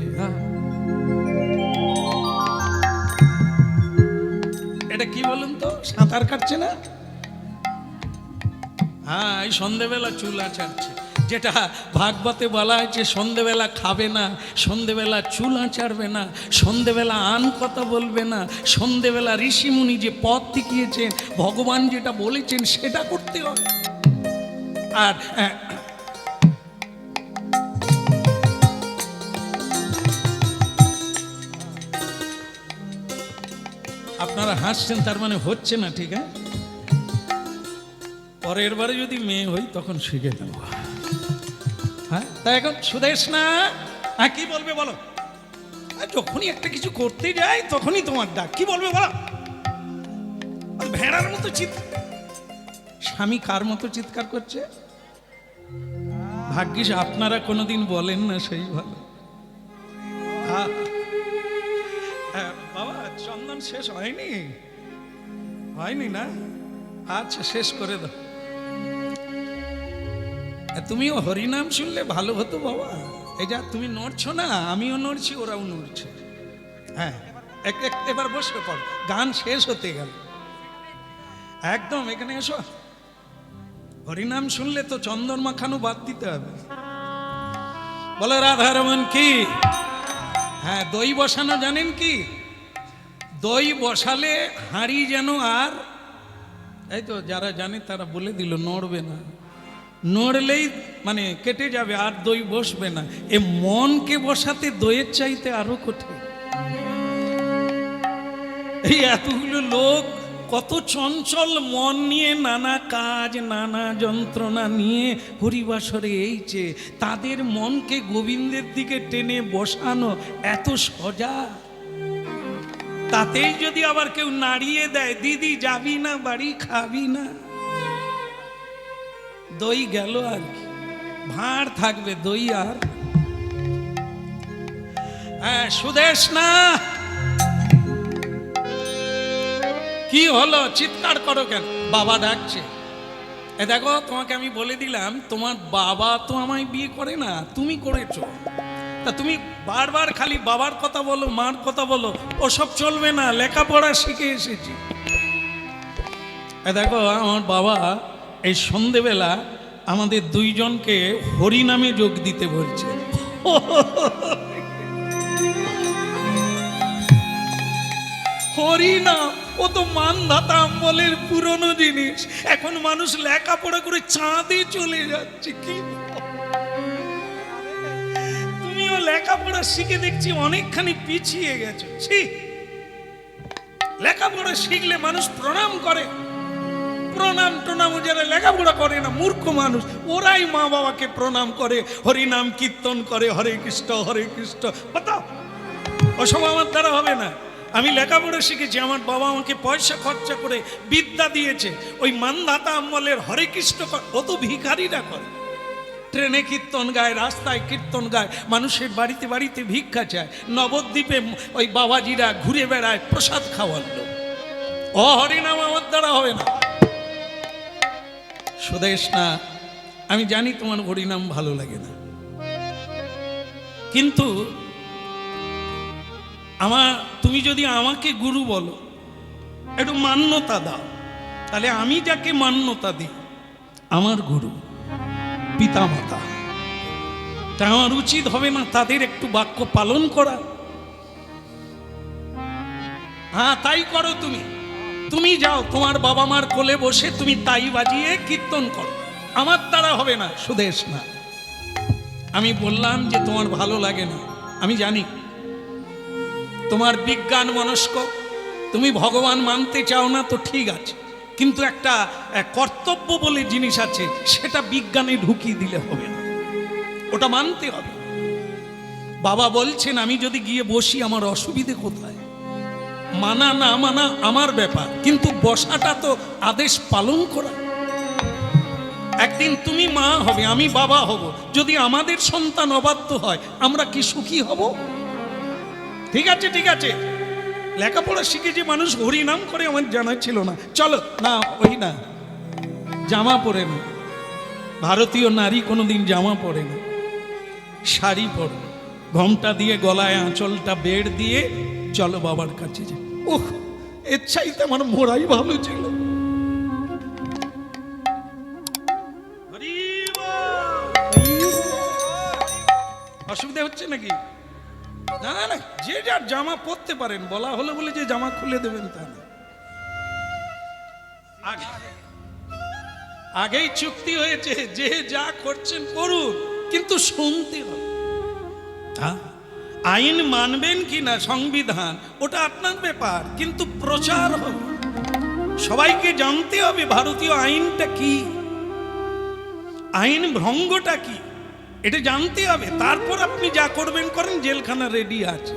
এটা কি বলুন তো, সাঁতার কাটছে না? হ্যাঁ, এই সন্ধেবেলা চুল আঁচাড়ছে। যেটা ভাগবতে বলা হয়েছে, সন্ধেবেলা খাবে না, সন্ধেবেলা চুল আঁচাড়বে না, সন্ধেবেলা আন কথা বলবে না, সন্ধেবেলা ঋষিমুনি যে পথ দেখিয়েছেন, ভগবান যেটা বলেছেন সেটা করতে হবে। আর আপনারা হাসছেন, তার মানে হচ্ছে না, ঠিক আছে? পরের বারে যদি মেয়ে হই তখন শিখে নেব। হ্যাঁ, তাই এখন সুদেশ না, কি বলবে বলো? যখনই একটা কিছু করতে যাই তখনই তোমার ডাক। কি বলবে বলো? ভেড়ার মতো চিৎকার। স্বামী কার মতো চিৎকার করছে? ভাগ্যিস আপনারা কোনোদিন বলেন না, সেই ভালো। বাবা, চন্দন শেষ হয়নি? হয়নি না? আচ্ছা, শেষ করে দাও। তুমিও হরিনাম শুনলে ভালো হতো বাবা। এই যা তুমি নড়ছো না, আমিও নড়ছি, ওরাও নড়ছে। হ্যাঁ, এবার বসে পড়ো, গান শেষ হতে গেল। একদম এখানে এসো। হরিনাম শুনলে তো চন্দন মাখানো বাদ দিতে হবে। বলো রাধারমন কি? হ্যাঁ, দই বসানো জানেন কি? দই বসালে হাঁড়ি যেন, আর এই তো যারা জানে তারা বলে দিল, নড়বে না। নড়লেই মানে কেটে যাবে, আর দই বসবে না। এ মনকে বসাতে দইয়ের চাইতে আরো কঠিন। এই এতগুলো লোক কত চঞ্চল মন নিয়ে নানা কাজ নানা যন্ত্রণা নিয়ে হরিবাসরে এইছে, তাদের মনকে গোবিন্দের দিকে টেনে বসানো এত সোজা? তাতেই যদি আবার কেউ নাড়িয়ে দেয়, দিদি যাবি না বাড়ি, খাবি না, দই গেল আর কি, ভাঁড় থাকবে দই আর। হ্যাঁ, সুদেশ না, কি হলো চিৎকার করো কেন? বাবা ডাকছে। এ দেখো, তোমাকে আমি বলে দিলাম, তোমার বাবা তো আমায় বিয়ে করে না, তুমি করেছো। তা তুমি বারবার খালি বাবার কথা বলো, মার কথা বলো, ওসব চলবে না, লেখাপড়া শিখে এসেছি। এ দেখো, আমার বাবা এই সন্ধেবেলা আমাদের দুইজনকে হরিনামে যোগ দিতে বলছে। হরিনাম, ও তো মানধাতা আমলের পুরনো জিনিস, এখন মানুষ লেখাপড়া করে চাঁদে চলে যাচ্ছে। কি তুমিও লেখাপড়া শিখে দেখছি অনেকখানি পিছিয়ে গেছো। লেখাপড়া শিখলে মানুষ প্রণাম করে, প্রণাম টনাম যারা লেখাপড়া করে না মূর্খ মানুষ, ওরাই মা বাবাকে প্রণাম করে, হরিনাম কীর্তন করে, হরে কৃষ্ণ হরে কৃষ্ণ। বাতাও, ওসব আমার দ্বারা হবে না। আমি লেখাপড়া শিখেছি, আমার বাবা আমাকে পয়সা খরচা করে বিদ্যা দিয়েছে। ওই মানধাতা আমলের হরে কৃষ্ণ ও তো ভিখারিরা করে, ট্রেনে কীর্তন গায়, রাস্তায় কীর্তন গায়, মানুষের বাড়িতে বাড়িতে ভিক্ষা চায়, নবদ্বীপে ওই বাবাজিরা ঘুরে বেড়ায় প্রসাদ খাওয়ার লোক। ও হরিনাম আমার দ্বারা হবে না। সুদেশ না, আমি জানি তোমার হরিনাম ভালো লাগে না, কিন্তু তুমি যদি আমাকে গুরু বলো, একটু মান্যতা দাও, তাহলে আমি যাকে মান্যতা দিই, আমার গুরু পিতামাতা, তা আমার উচিত হবে না তাদের একটু বাক্য পালন করা? হ্যাঁ, তাই করো তুমি। তুমি যাও তোমার বাবা মার কোলে বসে তুমি তাই বাজিয়ে কীর্তন করো, আমার দ্বারা হবে না। সুদেশ না, আমি বললাম যে তোমার ভালো লাগে না, আমি জানি তোমার বিজ্ঞান মনস্ক, তুমি ভগবান মানতে চাও না, তো ঠিক আছে, কিন্তু একটা কর্তব্য বলে জিনিস আছে, সেটা বিজ্ঞানে ঢুকিয়ে দিলে হবে না, ওটা মানতে হবে। বাবা বলছেন আমি যদি গিয়ে বসি আমার অসুবিধে কোথায়? মানা না মানা আমার ব্যাপার, কিন্তু বসাটা তো আদেশ পালন করা। একদিন তুমি মা হবে, আমি বাবা হব, যদি আমাদের সন্তান অবাধ্য হয়, আমরা কি সুখী হব? ঠিক আছে ঠিক আছে, লেখাপড়া শিখেছি, মানুষ হরিনাম করে, আমার জানা ছিল না। চলো না, ওই না, জামা পরে না, ভারতীয় নারী কোনোদিন জামা পরে না, শাড়ি পরে, ঘোমটা দিয়ে গলায় আঁচলটা বেড় দিয়ে চলো বাবার কাছে যাই। ওহ, এর চাইতে আমার মোড়াই ভালো ছিল। অসুবিধা হচ্ছে নাকি? না না, যে যার জামা পরতে পারেন, বলা হলো বলে যে জামা খুলে দেবেন তা না। আগেই চুক্তি হয়েছে, যে যা করছেন করুন, কিন্তু শুনতে হবে। আইন মানবেন কি না, সংবিধান, ওটা আপনার ব্যাপার, কিন্তু প্রচার হবে, সবাইকে জানতে হবে ভারতীয় আইনটা কি, আইন ভঙ্গটা কি, এটা জানতে হবে। তারপর আপনি যা করবেন করেন, জেলখানা রেডি আছে।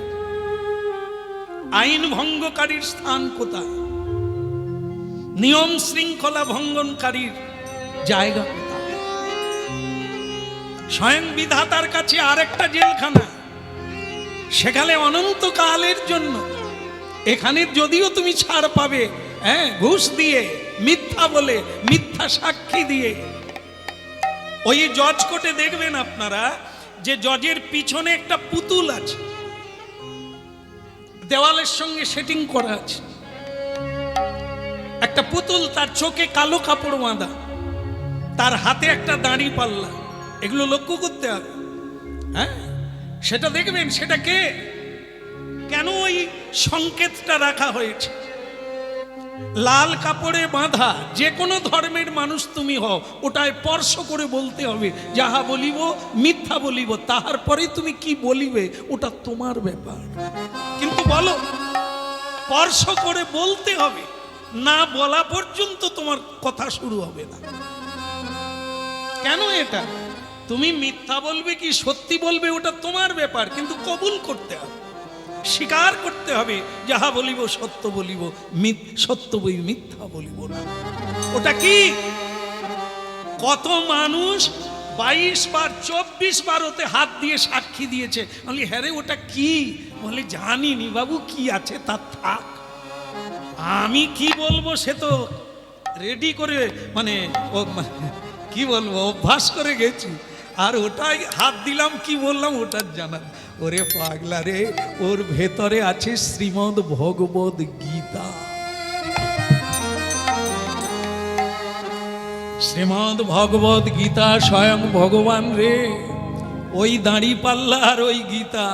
আইন ভঙ্গকারীর স্থান কোথায়? নিয়ম শৃঙ্খলা ভঙ্গনকারীর জায়গা কোথায়? স্বয়ং বিধাতার কাছে আরেকটা জেলখানা, সেখানে অনন্তকালের জন্য। এখানে যদিও তুমি ছাড় পাবে, হ্যাঁ, ঘুষ দিয়ে, মিথ্যা বলে, মিথ্যা সাক্ষী দিয়ে। ওই জজ কোর্টে দেখবেন আপনারা যে জজের পিছনে একটা পুতুল আছে, দেওয়ালের সঙ্গে সেটিং করা আছে, একটা পুতুল, তার চোখে কালো কাপড় বাঁধা, তার হাতে একটা দাঁড়ি পাল্লা, এগুলো লক্ষ্য করতে হবে। হ্যাঁ, সেটা দেখবেন, সেটা কে, কেন ওই সংকেতটা রাখা হয়েছে? লাল কাপড়ে বাঁধা যে কোনো ধর্মের মানুষ তুমি হও, ওটায় স্পর্শ করে বলতে হবে, যাহা বলিব মিথ্যা বলিব, তাহার পরে তুমি কি বলিবে ওটা তোমার ব্যাপার, কিন্তু বলো, স্পর্শ করে বলতে হবে, না বলা পর্যন্ত তোমার কথা শুরু হবে না। কেন এটা? তুমি মিথ্যা বলবে কি সত্যি বলবে ওটা তোমার ব্যাপার, কিন্তু কবুল করতে হবে, স্বীকার করতে হবে, যাহা বলিব সত্য বলিব, সত্য বই মিথ্যা বলিব না। ওটা কি? কত মানুষ 22 বার 24 বার ওতে হাত দিয়ে সাক্ষী দিয়েছে। বলি হ্যাঁ রে ওটা কি? বলে জানিনি বাবু, কি আছে তা থাক, আমি কি বলবো সে তো রেডি করে মানে কি বলবো অভ্যাস করে গেছি, আর ওটাই হাত দিলাম কি বললাম ওটার জানা। ওরে পাগলা রে, ওর ভেতরে আছে শ্রীমদ্ ভগবদ গীতা। শ্রীমদ্ ভগবদ গীতা স্বয়ং ভগবান রে, ওই দাঁড়ি পাল্লা আর ওই গীতা।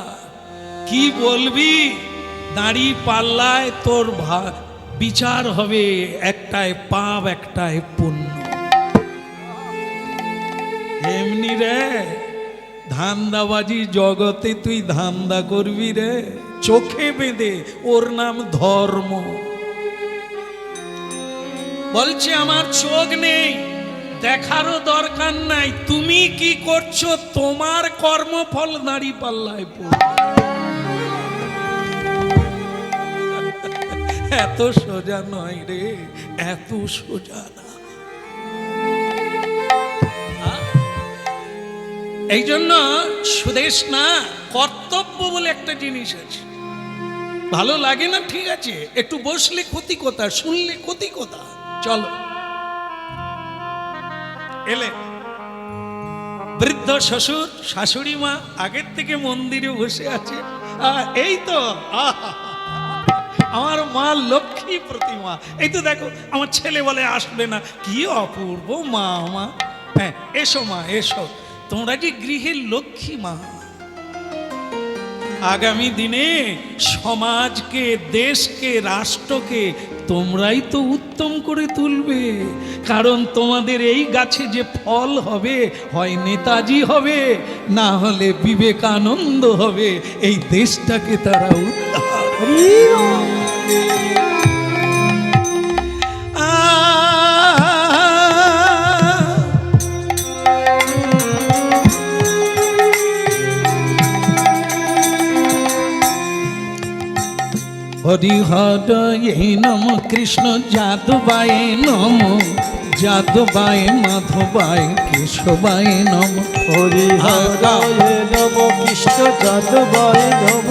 কি বলবি? দাঁড়ি পাল্লায় তোর বিচার হবে, একটায় পাপ একটায় পুণ্য। এমনি রে ধান্দাবাজি জগতে তুই ধান্দা করবি রে, চোখে বেঁধে, ওর নাম ধর্ম। বলছে আমার চোখ নেই, দেখারও দরকার নাই, তুমি কি করছো তোমার কর্মফল দাঁড়ি পাল্লায় পড়বে। এত সোজা নয় রে, এত সোজা না। এই জন্য সুদেশ না, কর্তব্য বলে একটা জিনিস আছে। ভালো লাগে না ঠিক আছে, একটু বসলে ক্ষতি কথা, শুনলে ক্ষতি কথা। চলো এলে বৃদ্ধ শ্বশুর শাশুড়ি মা আগের থেকে মন্দিরে বসে আছে। এই তো আমার মা লক্ষ্মী প্রতিমা। এই তো দেখো আমার ছেলে বলে আসবে না, কি অপূর্ব মা আমার। হ্যাঁ এসো মা এসো, তোমরা যে গৃহের লক্ষ্মী মা। আগামী দিনে সমাজকে, দেশকে, রাষ্ট্রকে তোমরাই তো উত্তম করে তুলবে, কারণ তোমাদের এই গাছে যে ফল হবে, হয় নেতাজি হবে, না হলে বিবেকানন্দ হবে। এই দেশটাকে তারা উদ্ধার। হরিহরয়ে নম কৃষ্ণ যাদবায় নম, যাদবায় মাধবায় কেশবায় নম।
হরিহরয়ে নম কৃষ্ণ যাদবায় নম,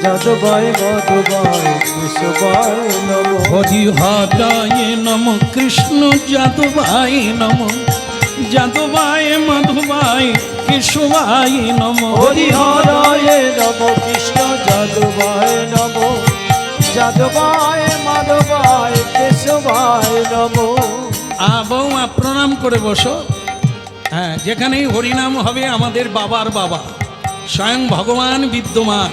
যাদবায় মাধবায় কেশবায় নম।
হরিহরয়ে নম কৃষ্ণ যাদবায় নম, যাদবায় মাধবায় কেশবায় নম।
হরিহরয়ে নম কৃষ্ণ যাদবায় নম, যাদবায় মাধবায় কেশবায় নম।
বৌমা প্রণাম করে বসো। হ্যাঁ, যেখানেই হরিনাম হবে আমাদের বাবার বাবা স্বয়ং ভগবান বিদ্যমান,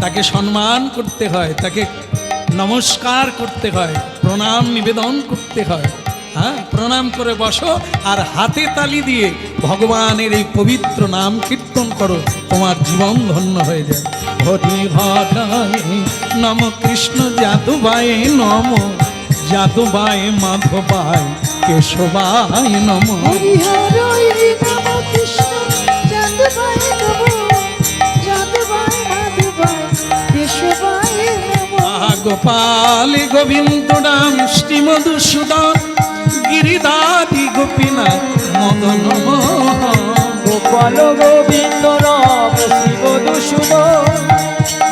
তাকে সম্মান করতে হয়, তাকে নমস্কার করতে হয়, প্রণাম নিবেদন করতে হয়। হ্যাঁ, প্রণাম করে বসো আর হাতে তালি দিয়ে ভগবানের এই পবিত্র নাম কীর্তন করো, তোমার জীবন ধন্য হয়ে যায়। হরিহরায় নম কৃষ্ণ যাদবায় নম, যাদবায় মাধবায় কেশবায় নম।
হরিহরয়ে নম কৃষ্ণ যাদবায় নম, যাদবায় মাধবায় কেশবায় নম।
গোপাল গোবিন্দ রাম শ্রী মধুসূদন গিরিধারী গোপীনাথ মদন মোহন।
গোপাল গোবিন্দ রাম শ্রী মধুসূদন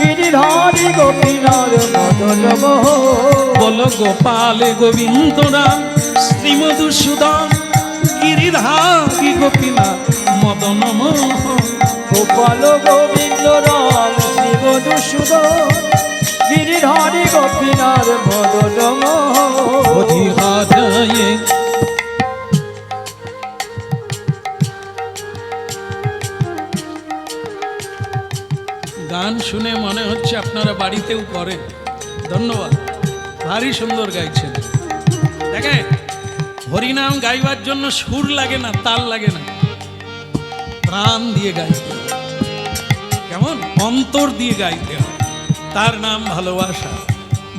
গিরিধারী গোপীনাথ মদন মোহন।
বল গোপাল গোবিন্দ রাম শ্রী মধুসূদন গিরিধারী গোপীনাথ মদন মোহন।
গোপাল গোবিন্দ রাম শ্রী মধুসূদন গিরিধারী গোপীনাথ মদন মোহন।
হরিহরয়ে গান শুনে মনে হচ্ছে আপনারা বাড়িতেও করেন। ধন্যবাদ, ভারী সুন্দর গাইছেন। দেখেন, হরিনাম গাইবার জন্য সুর লাগে না, তাল লাগে না, প্রাণ দিয়ে গাইতে হয়, কেমন অন্তর দিয়ে গাইতে হয়। তার নাম ভালোবাসা।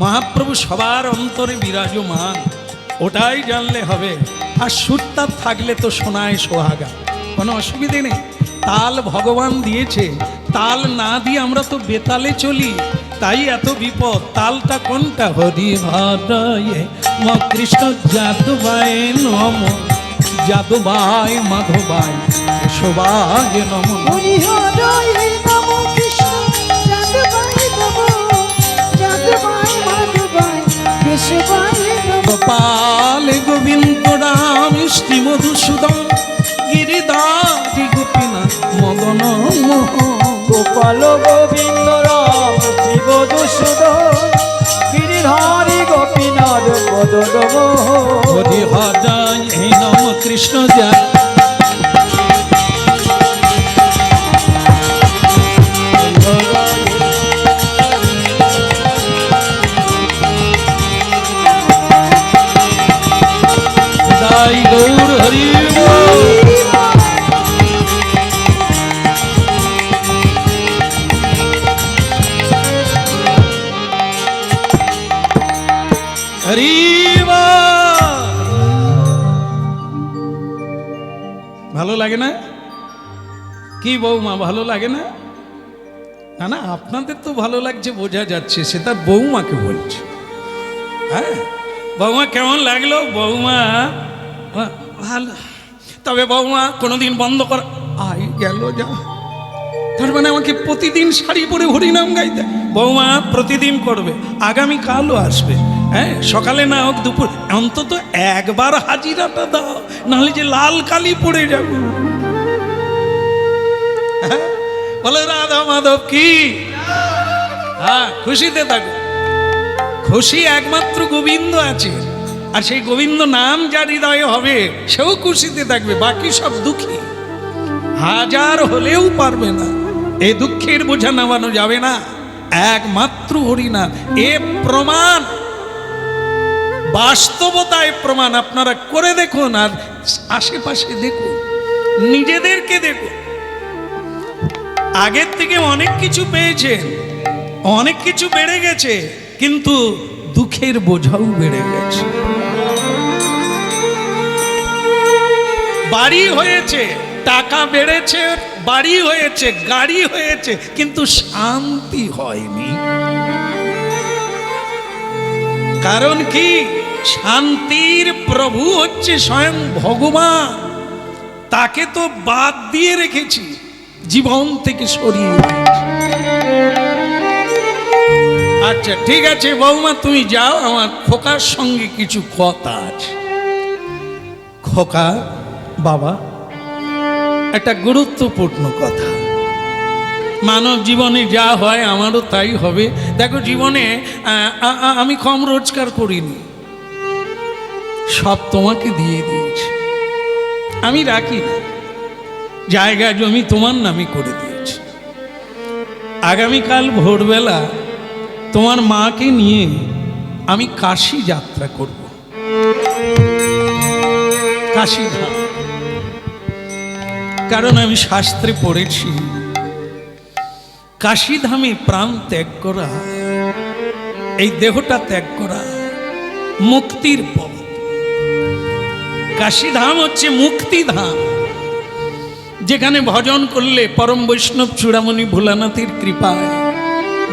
মহাপ্রভু সবার অন্তরে বিরাজমান, ওটাই জানলে হবে। আর সুরতার থাকলে তো শোনায় সোহাগা, কোনো অসুবিধে নেই। তাল ভগবান দিয়েছে, তাল না দিয়ে আমরা তো বেতালে চলি, তাই এত বিপদ। তালটা কোনটা? হরি হরে ম কৃষ্ণ যাদবায় নম, যাদবায় মাধবায় কেশবায় নম।
হরি হরে নম কৃষ্ণ যাদবায় নম, যাদবায় মাধবায় কেশবায় নম।
গোপাল গোবিন্দ রাম শ্রী মধুসূদন গিরিধারী গোপীনাথ মদন মোহন।
গোপাল গোবিন্দ রাম শিবদূষণ গিরিধারী গোপীনাথ মদন মোহন।
হরি হরে নম কৃষ্ণ যা দাই গৌর হরি বল। হরি বল। ভালো লাগে না? কি বৌমা ভালো লাগে না? না না, আপনাদের তো ভালো লাগছে বোঝা যাচ্ছে, সেটা বৌমাকে বলছে। হ্যাঁ, বৌমা কেমন লাগলো? বৌমা ভালো। তবে বৌমা কোনোদিন বন্ধ কর আই গেল যা, তার মানে আমাকে প্রতিদিন শাড়ি পরে হরিনাম গাইতে? বৌমা প্রতিদিন করবে, আগামীকালও আসবে। হ্যাঁ, সকালে না হোক দুপুর, অন্তত একবার হাজিরাটা দাও, নাহলে যে লাল কালি পড়ে যাবে। হ্যাঁ, বলে রাধা মাধব কি? হ্যাঁ, খুশিতে থাকো। খুশি একমাত্র গোবিন্দ আছে, আর সেই গোবিন্দ নাম যার হৃদয়ে হবে সেও খুশিতে থাকবে, বাকি সব দুঃখী। হাজার হলেও পারবে না, এ দুঃখের বোঝা নামানো যাবে না, একমাত্র হরিনাম। এ প্রমাণ, বাস্তবতায় প্রমাণ। আপনারা করে দেখুন, আর আশেপাশে দেখুন, নিজেদেরকে দেখুন। আগের থেকে অনেক কিছু পেয়েছেন, অনেক কিছু বেড়ে গেছে, কিন্তু দুঃখের বোঝাও বেড়ে গেছে। বাড়ি হয়েছে, টাকা বেড়েছে, বাড়ি হয়েছে, গাড়ি হয়েছে, কিন্তু শান্তি হয়নি। কারণ কি? শান্তির প্রভু হচ্ছে স্বয়ং ভগবান, তাকে তো বাদ দিয়ে রেখেছি, জীবন থেকে সরিয়ে দিয়েছি। আচ্ছা ঠিক আছে বৌমা, তুমি যাও, আমার খোকার সঙ্গে কিছু কথা আছে। খোকা বাবা, একটা গুরুত্বপূর্ণ কথা। মানব জীবনে যা হয় আমারও তাই হবে। দেখো, জীবনে আমি কম রোজগার করিনি, সব তোমাকে দিয়ে দিয়েছি। আমি রাখি না, জায়গা জমি তোমার নামে করে দিয়েছি। আগামীকাল ভোরবেলা তোমার মাকে নিয়ে আমি কাশী যাত্রা করব, কাশী ধাম। কারণ আমি শাস্ত্রে পড়েছি, কাশী ধামে প্রাণ ত্যাগ করা, এই দেহটা ত্যাগ করা মুক্তির পথ। কাশী ধাম হচ্ছে মুক্তিধাম, যেখানে ভজন করলে পরম বৈষ্ণব চূড়ামণি ভোলানাথের কৃপায়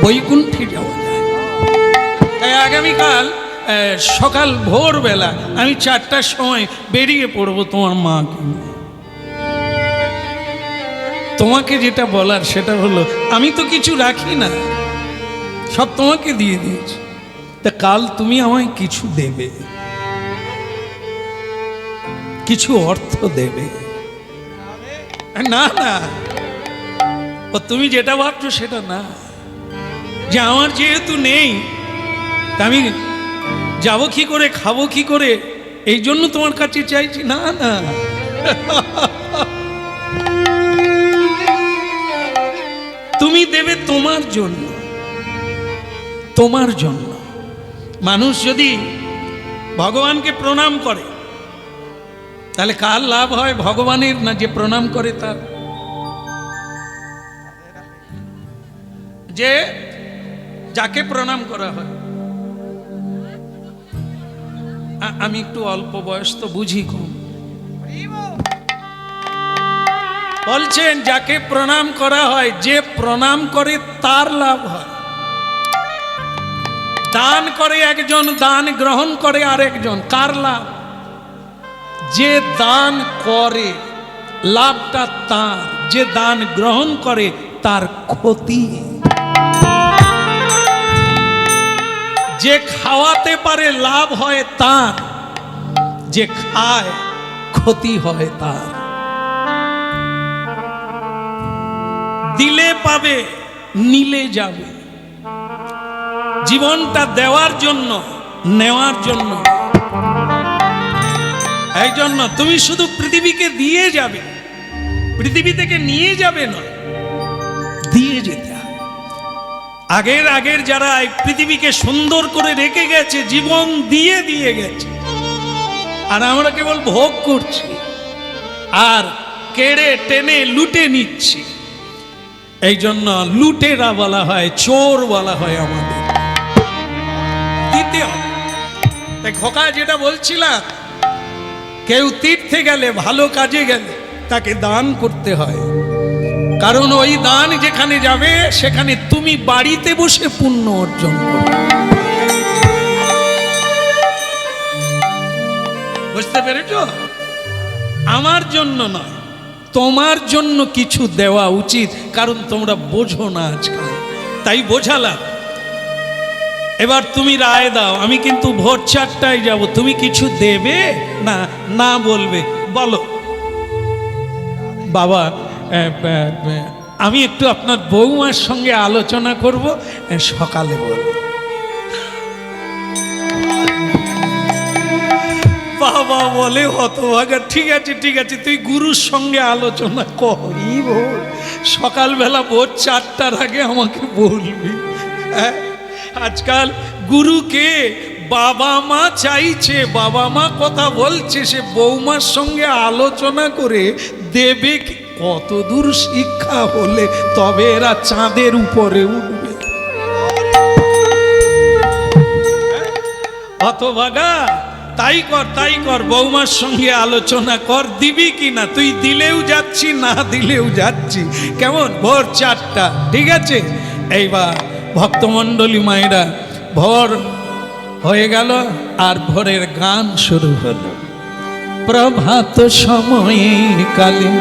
বৈকুণ্ঠে যাওয়া যায়। তাই আগামীকাল সকাল ভোরবেলা আমি 4টার সময় বেরিয়ে পড়বো তোমার মাকে নিয়ে। তোমাকে যেটা বলার সেটা হলো, আমি তো কিছু রাখি না, সব তোমাকে দিয়ে দিয়েছি। তা কাল তুমি আমায় কিছু দেবে, কিছু অর্থ দেবে। না না, ও তুমি যেটা ভাবছো সেটা না, যে আমার যেহেতু নেই তা আমি যাবো কি করে, খাবো কি করে, এই জন্য তোমার কাছে চাইছি। না না, তুমি দেবে তোমার জন্য, তোমার জন্য। মানুষ যদি ভগবানকে প্রণাম করে তাহলে কার লাভ হয়? ভগবানের না যে প্রণাম করে তার। যে যাকে প্রণাম করা হয়, আমি একটু অল্প বয়স তো বুঝি কম। বলছেন যাকে প্রণাম করা হয়, যে প্রণাম করে তার লাভ হয়। দান করে একজন, দান গ্রহণ করে আরেকজন, কার লাভ? যে দান করে লাভটা তার, যে দান গ্রহণ করে তার ক্ষতি। যে খাওয়াতে পারে লাভ হয় তার, যে খায় ক্ষতি হয় তার। দিলে পাবে, নিলে যাবে। জীবনটা দেওয়ার জন্য, নেওয়ার জন্য। এই জন্য তুমি শুধু পৃথিবীকে দিয়ে যাবে, পৃথিবী থেকে নিয়ে যাবে নয়, দিয়ে যেতে হবে। আগের যারা এই পৃথিবীকে সুন্দর করে রেখে গেছে, জীবন দিয়ে দিয়ে গেছে, আর আমরা কেবল ভোগ করছি আর কেড়ে টেনে লুটে নিচ্ছি। এই জন্য লুটেরা বলা হয়, চোর বলা হয় আমাদের। দ্বিতীয় খোকা যেটা বলছিলাম, কেউ তীর্থে গেলে, ভালো কাজে গেলে তাকে দান করতে হয়, কারণ ওই দান যেখানে যাবে সেখানে তুমি বাড়িতে বসে পুণ্য অর্জন করবে। বুঝতে পেরেছ? আমার জন্য নয়, তোমার জন্য কিছু দেওয়া উচিত, কারণ তোমরা বোঝো না আজকাল, তাই বোঝালাম। এবার তুমি রায় দাও। আমি কিন্তু ভোর 4টায় যাব, তুমি কিছু দেবে না না বলবে? বলো। বাবা, আমি একটু আপনার বৌমার সঙ্গে আলোচনা করব, সকালে বলবো। বাবা বলে হতভাগা, ঠিক আছে ঠিক আছে, তুই গুরুর সঙ্গে আলোচনা কর, সকালবেলা ভোর 4টার আগে আমাকে বলবি। আজকাল গুরুকে বাবা মা চাইছে, বাবা মা কথা বলছে, সে বৌমার সঙ্গে আলোচনা করে দেবে। কত দূর শিক্ষা হলে তবে এরা চাঁদের উপরে উঠবে? হতভাগা, তাই কর, বৌমার সঙ্গে আলোচনা কর, দিবি কি না। তুই দিলেও যাচ্ছি, না দিলেও যাচ্ছি। কেমন? ভোর 4টা, ঠিক আছে? এইবার ভক্তমণ্ডলী মায়েরা, ভোর হয়ে গেল আর ভোরের গান শুরু হলো। প্রভাত সময়ে কালে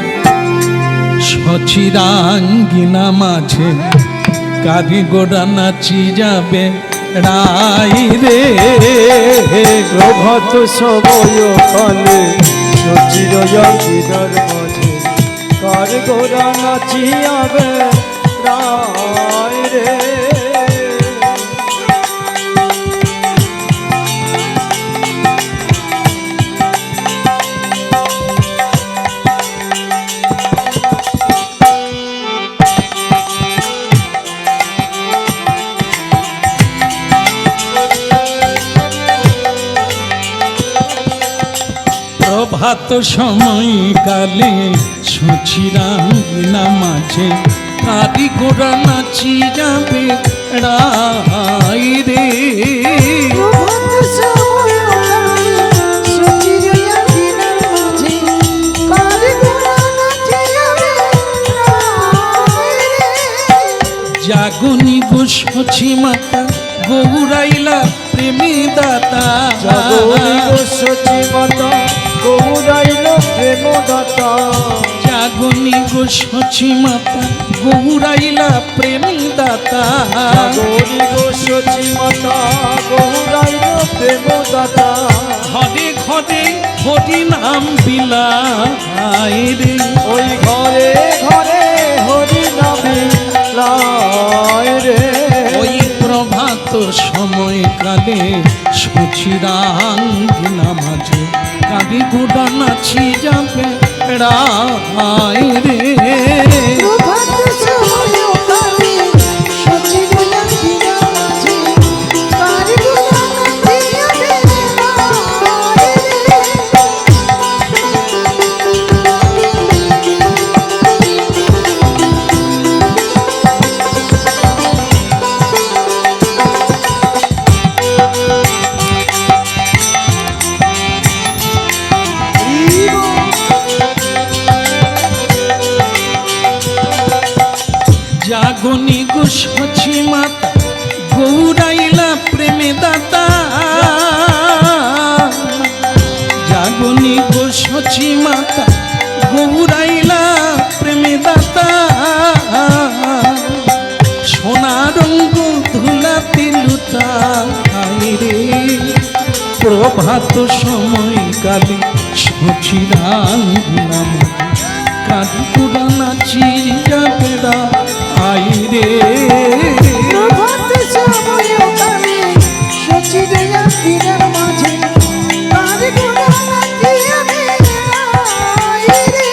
সচিরাঙ্গিনা মাঝে কারিগোরা নাচি যাবে রাই রে।
প্রভাত সময় কালে সচিরাঙ্গিনার মাঝে কারিগোরা নাচি যাবে রাই রে।
প্রভাত সময় কালে সচিরাঙ্গিনা মাঝে কারিগোরা নাচি যাবে রাই রে। জাগনি গো সচি মাতা গৌরাইলা প্রেমী দাতা।
জাগনি গো সচি মাতা গৌরাইলা প্রেম দাতা।
জাগনি গো সচি মাতা গৌরাইলা প্রেমী দাতা।
জাগনি গো সচি মাতা গৌরাইলা প্রেম দাতা।
ঘরে ঘরে হরি নাম বিলায় রে।
ওই ঘরে ঘরে হরি নাম বিলায় রে।
ওই প্রভাত সময় কালে সচিরাঙ্গিনা মাঝে কারিগোরা নাচি যাবে রাই রে। জাগনি গো সচি মাতা গৌরাইলা প্রেমে দাতা, জাগনি গো সচি মাতা গৌরাইলা প্রেমে দাতা, সোনা রঙ্গ ধুলাতে লুটাই রে, প্রভাত সময় কালে সচিরান নাম কালী পুরা নাচি যাবেরা আই রে।
প্রভাত সময় কালে সচিরা দিনের মাঝে তার গুণগান আমি গাই রে।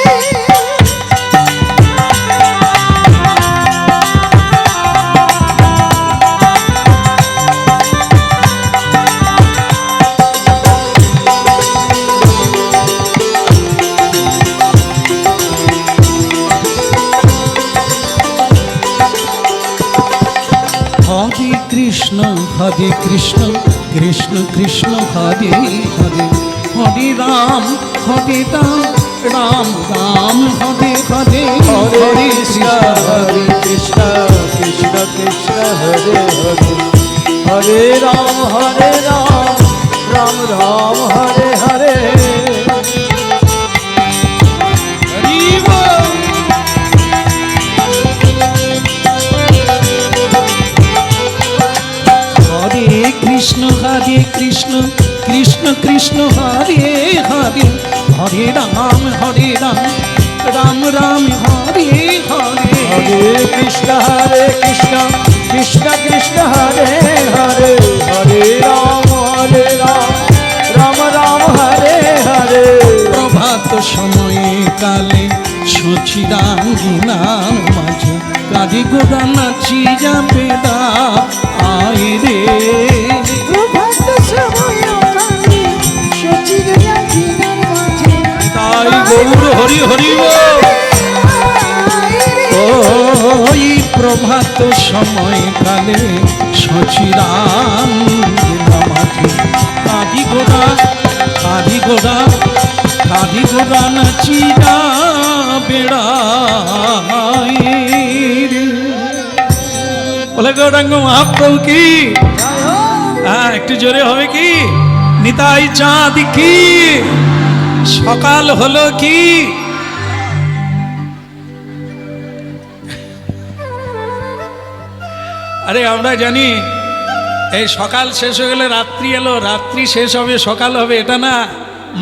হরে কৃষ্ণ কৃষ্ণ কৃষ্ণ হরে হরে, হরে রাম রাম রাম হরে হরে,
হরে কৃষ্ণ কৃষ্ণ কৃষ্ণ হরে হরে, হরে রাম রাম রাম হরে হরে।
হরি বল। হরে কৃষ্ণ কৃষ্ণ কৃষ্ণ হরে হরে, হরে রাম রাম রাম হরে হরে,
হরে কৃষ্ণ কৃষ্ণ কৃষ্ণ হরে হরে, হরে রাম রাম রাম হরে হরে।
প্রভাত সময়ে কালে সচিরাঙ্গিনার মাঝে কালী গোড়া নাচি যাবে আয় রে।
প্রভাত সময় কালে সচিরা দিনের মাঝে
তাই গৌর হরি হরি বল। ওই প্রভাত সময় কালে সচিরাঙ্গিনা মাঝে কালী গোড়া নাচি যাবে রে। বলে গৌরাঙ্গ মহাপ্রভু কি, হ্যাঁ একটু জোরে হবে কি, নিতাই চাঁদ কি, সকাল হলো কি। আরে আমরা জানি এই সকাল শেষ হয়ে গেলে রাত্রি এলো, রাত্রি শেষ হবে সকাল হবে, এটা না,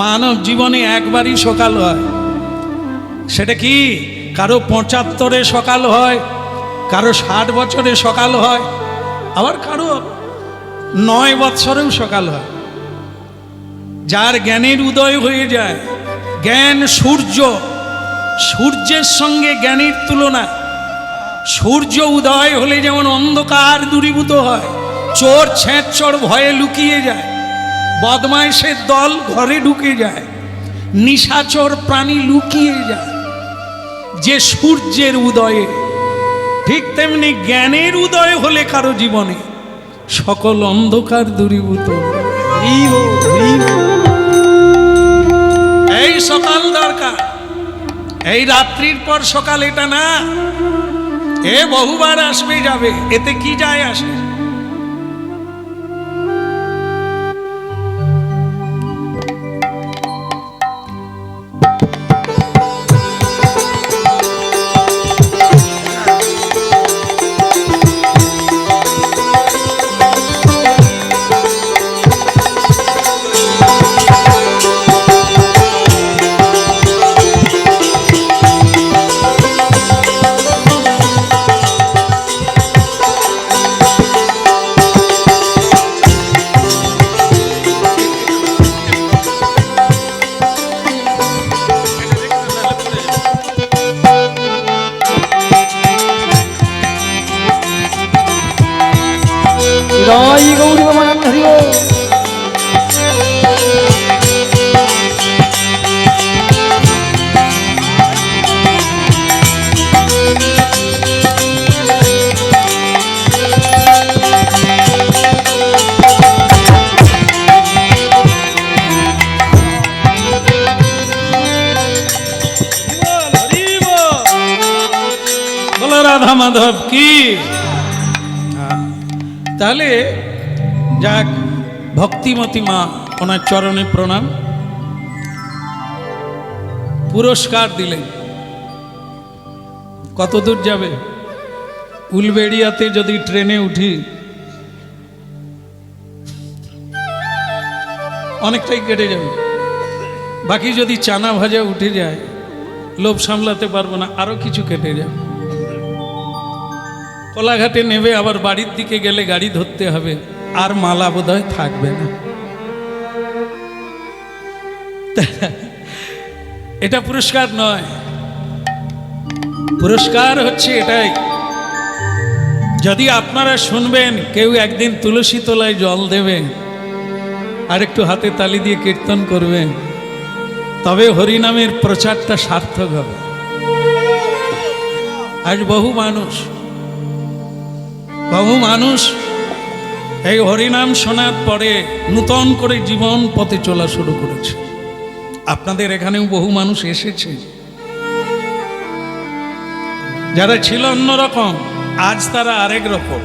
মানব জীবনে একবারই সকাল হয়। সেটা কি, কারো 75-এ সকাল হয়, কারো 60 বছরে সকাল হয়, আবার কারো 9 বৎসরেও সকাল হয়। যার জ্ঞানের উদয় হয়ে যায়, জ্ঞান সূর্য, সূর্যের সঙ্গে জ্ঞানের তুলনা। সূর্য উদয় হলে যেমন অন্ধকার দূরীভূত হয়, চোর ছেঁচড় ভয়ে লুকিয়ে যায়, বদমাইশের দল ঘরে ঢুকে যায়, নিশাচর প্রাণী লুকিয়ে যায় যে সূর্যের উদয়ে, ঠিক তেমনি জ্ঞানের উদয় হলে কারো জীবনে সকল অন্ধকার দূরীভূত। এই সকাল দরকার, এই রাত্রির পর সকাল এটা না, এ বহুবার আসবে যাবে, এতে কি যায় আসে। রাধা মাধব কি। তাহলে যাক, ভক্তিমতী মা, ওনার চরণে প্রণাম। পুরস্কার দিলেন। কত দূর যাবে? উলবেড়িয়াতে যদি ট্রেনে উঠি অনেকটাই কেটে যাবে। বাকি যদি চানা ভাজা উঠে যায়, লোভ সামলাতে পারবো না, আরো কিছু কেটে যাবে। কোলাঘাটে নেবে, আবার বাড়ির দিকে গেলে গাড়ি ধরতে হবে, আর মালা বোধহয় থাকবে না। এটা পুরস্কার নয়। পুরস্কার হচ্ছে এটাই, যদি আপনারা শুনবেন কেউ একদিন তুলসী তলায় জল দেবেন আর একটু হাতে তালি দিয়ে কীর্তন করবেন, তবে হরিনামের প্রচারটা সার্থক হবে। আজ বহু মানুষ এই হরিনাম শোনার পরে নূতন করে জীবন পথে চলা শুরু করেছে। আপনাদের এখানেও বহু মানুষ এসেছে, যারা ছিল অন্যরকম, আজ তারা আরেক রকম।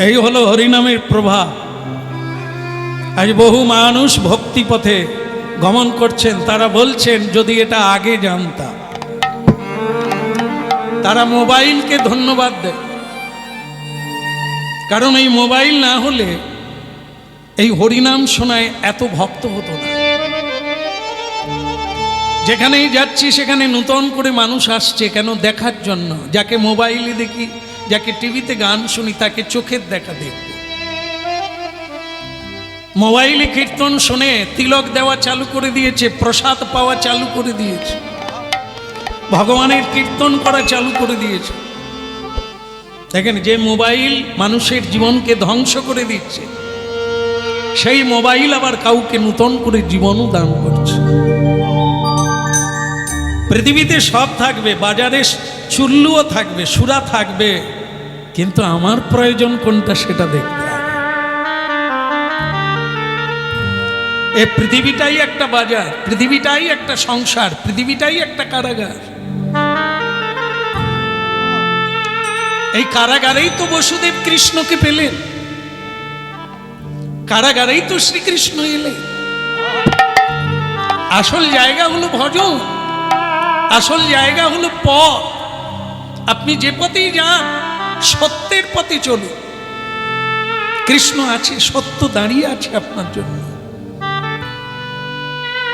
এই হলো হরিনামের প্রভাব। আজ বহু মানুষ ভক্তি পথে গমন করছেন। তারা বলছেন, যদি এটা আগে জানতাম। তারা মোবাইলকে ধন্যবাদ দেয়, কারণ এই মোবাইল না হলে এই হরিনাম শোনায় এত ভক্ত হতো না। যেখানেই যাচ্ছি সেখানে নূতন করে মানুষ আসছে, কেন? দেখার জন্য। যাকে মোবাইলে দেখি, যাকে টিভিতে গান শুনি, তাকে চোখের দেখা দেখব। মোবাইলে কীর্তন শুনে তিলক দেওয়া চালু করে দিয়েছে, প্রসাদ পাওয়া চালু করে দিয়েছে, ভগবানের কীর্তন করা চালু করে দিয়েছে। দেখেন, যে মোবাইল মানুষের জীবনকে ধ্বংস করে দিচ্ছে, সেই মোবাইল আবার কাউকে নূতন করে জীবনও দান করছে। পৃথিবীতে সব থাকবে, বাজারে চুল্লুও থাকবে, সুরা থাকবে, কিন্তু আমার প্রয়োজন কোনটা সেটা দেখতে হবে। এই পৃথিবীটাই একটা বাজার, পৃথিবীটাই একটা সংসার, পৃথিবীটাই একটা কারাগার। এই কারাগারেই তো বসুদেব কৃষ্ণকে পেলেন, কারাগারেই তো শ্রীকৃষ্ণ এলেন। আসল জায়গা হলো ভজন, আসল জায়গা হলো পথ। আপনি যে পথেই যান, সত্যের পথে চলুন। কৃষ্ণ আছে, সত্য দাঁড়িয়ে আছে আপনার জন্য।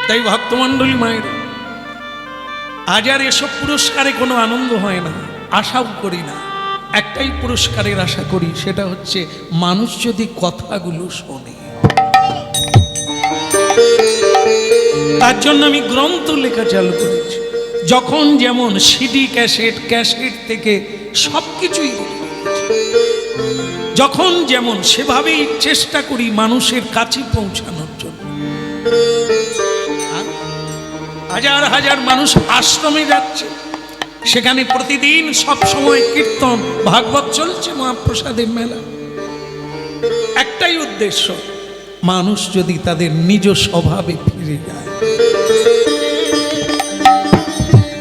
তাই ভক্তমণ্ডলী মায়ের, আজ আর এসব পুরস্কারে কোনো আনন্দ হয় না, আশাও করি না। একটাই পুরস্কারের আশা করি, সেটা হচ্ছে মানুষ যদি কথাগুলো শোনে। তার জন্য আমি গ্রন্থ লেখা চালু করেছি। যখন যেমন সিডি, ক্যাসেট, ক্যাসেট থেকে সবকিছুই যখন যেমন, সেভাবেই চেষ্টা করি মানুষের কাছে পৌঁছানোর জন্য। হাজার হাজার মানুষ আশ্রমে যাচ্ছে, সেখানে প্রতিদিন সব সময় কীর্তন, ভাগবত চলছে, মহাপ্রসাদের মেলা। একটাই উদ্দেশ্য, মানুষ যদি তাদের নিজ স্বভাবে ফিরে যায়।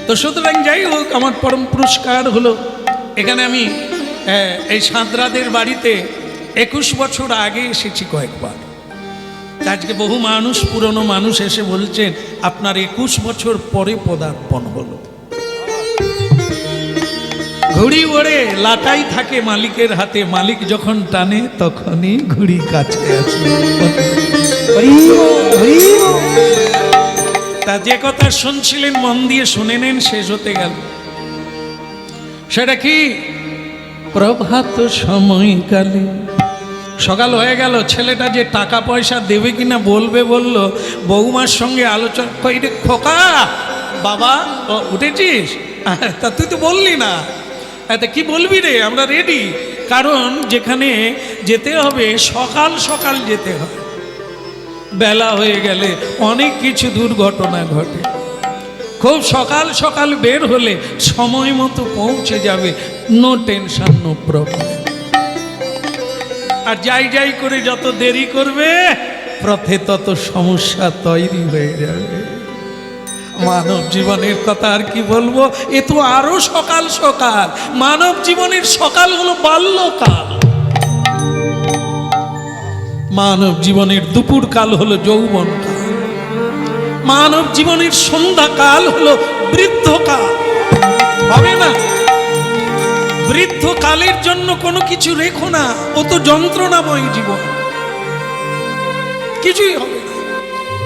তো সুতরাং যাই হোক, আমার পরম পুরস্কার হলো, এখানে আমি এই সাঁতরাদের বাড়িতে 21 বছর আগে এসেছি কয়েকবার। আজকে বহু মানুষ, পুরনো মানুষ এসে বলছেন, আপনার 21 বছর পরে পদার্পণ হলো। ঘুড়ি ওড়ে, লাটাই থাকে মালিকের হাতে, মালিক যখন টানে তখনই ঘুড়ি কাছে আসে। তা যে কথা শুনছিলেন মন দিয়ে শুনে নেন, শেষ হতে গেল। সেটা কি? প্রভাত সময়কালে, সকাল হয়ে গেল, ছেলেটা যে টাকা পয়সা দেবে কিনা বলবে বলল, বৌমার সঙ্গে আলোচনা কই রে খোকা, বাবা উঠেছিস? তা তুই তো বললি না। তা কি বলবি রে, আমরা রেডি। কারণ যেখানে যেতে হবে সকাল সকাল যেতে হয়, বেলা হয়ে গেলে অনেক কিছু দুর্ঘটনা ঘটে। খুব সকাল সকাল বের হলে সময় মতো পৌঁছে যাবে, নো টেনশন, নো প্রবলেম। আর যাই যাই করে যত দেরি করবে, পথে তত সমস্যা তৈরি হয়ে যাবে। মানব জীবনের কথা আর কি বলবো, এ তো আরো সকাল সকাল। মানব জীবনের সকাল হলো বাল্যকাল, মানব জীবনের দুপুর কাল হলো যৌবনকাল, মানব জীবনের সন্ধ্যাকাল হলো বৃদ্ধকাল। হবে না? বৃদ্ধকালের জন্য কোনো কিছু রেখো না, ও তো যন্ত্রণাময় জীবন, কিছুই হবে না।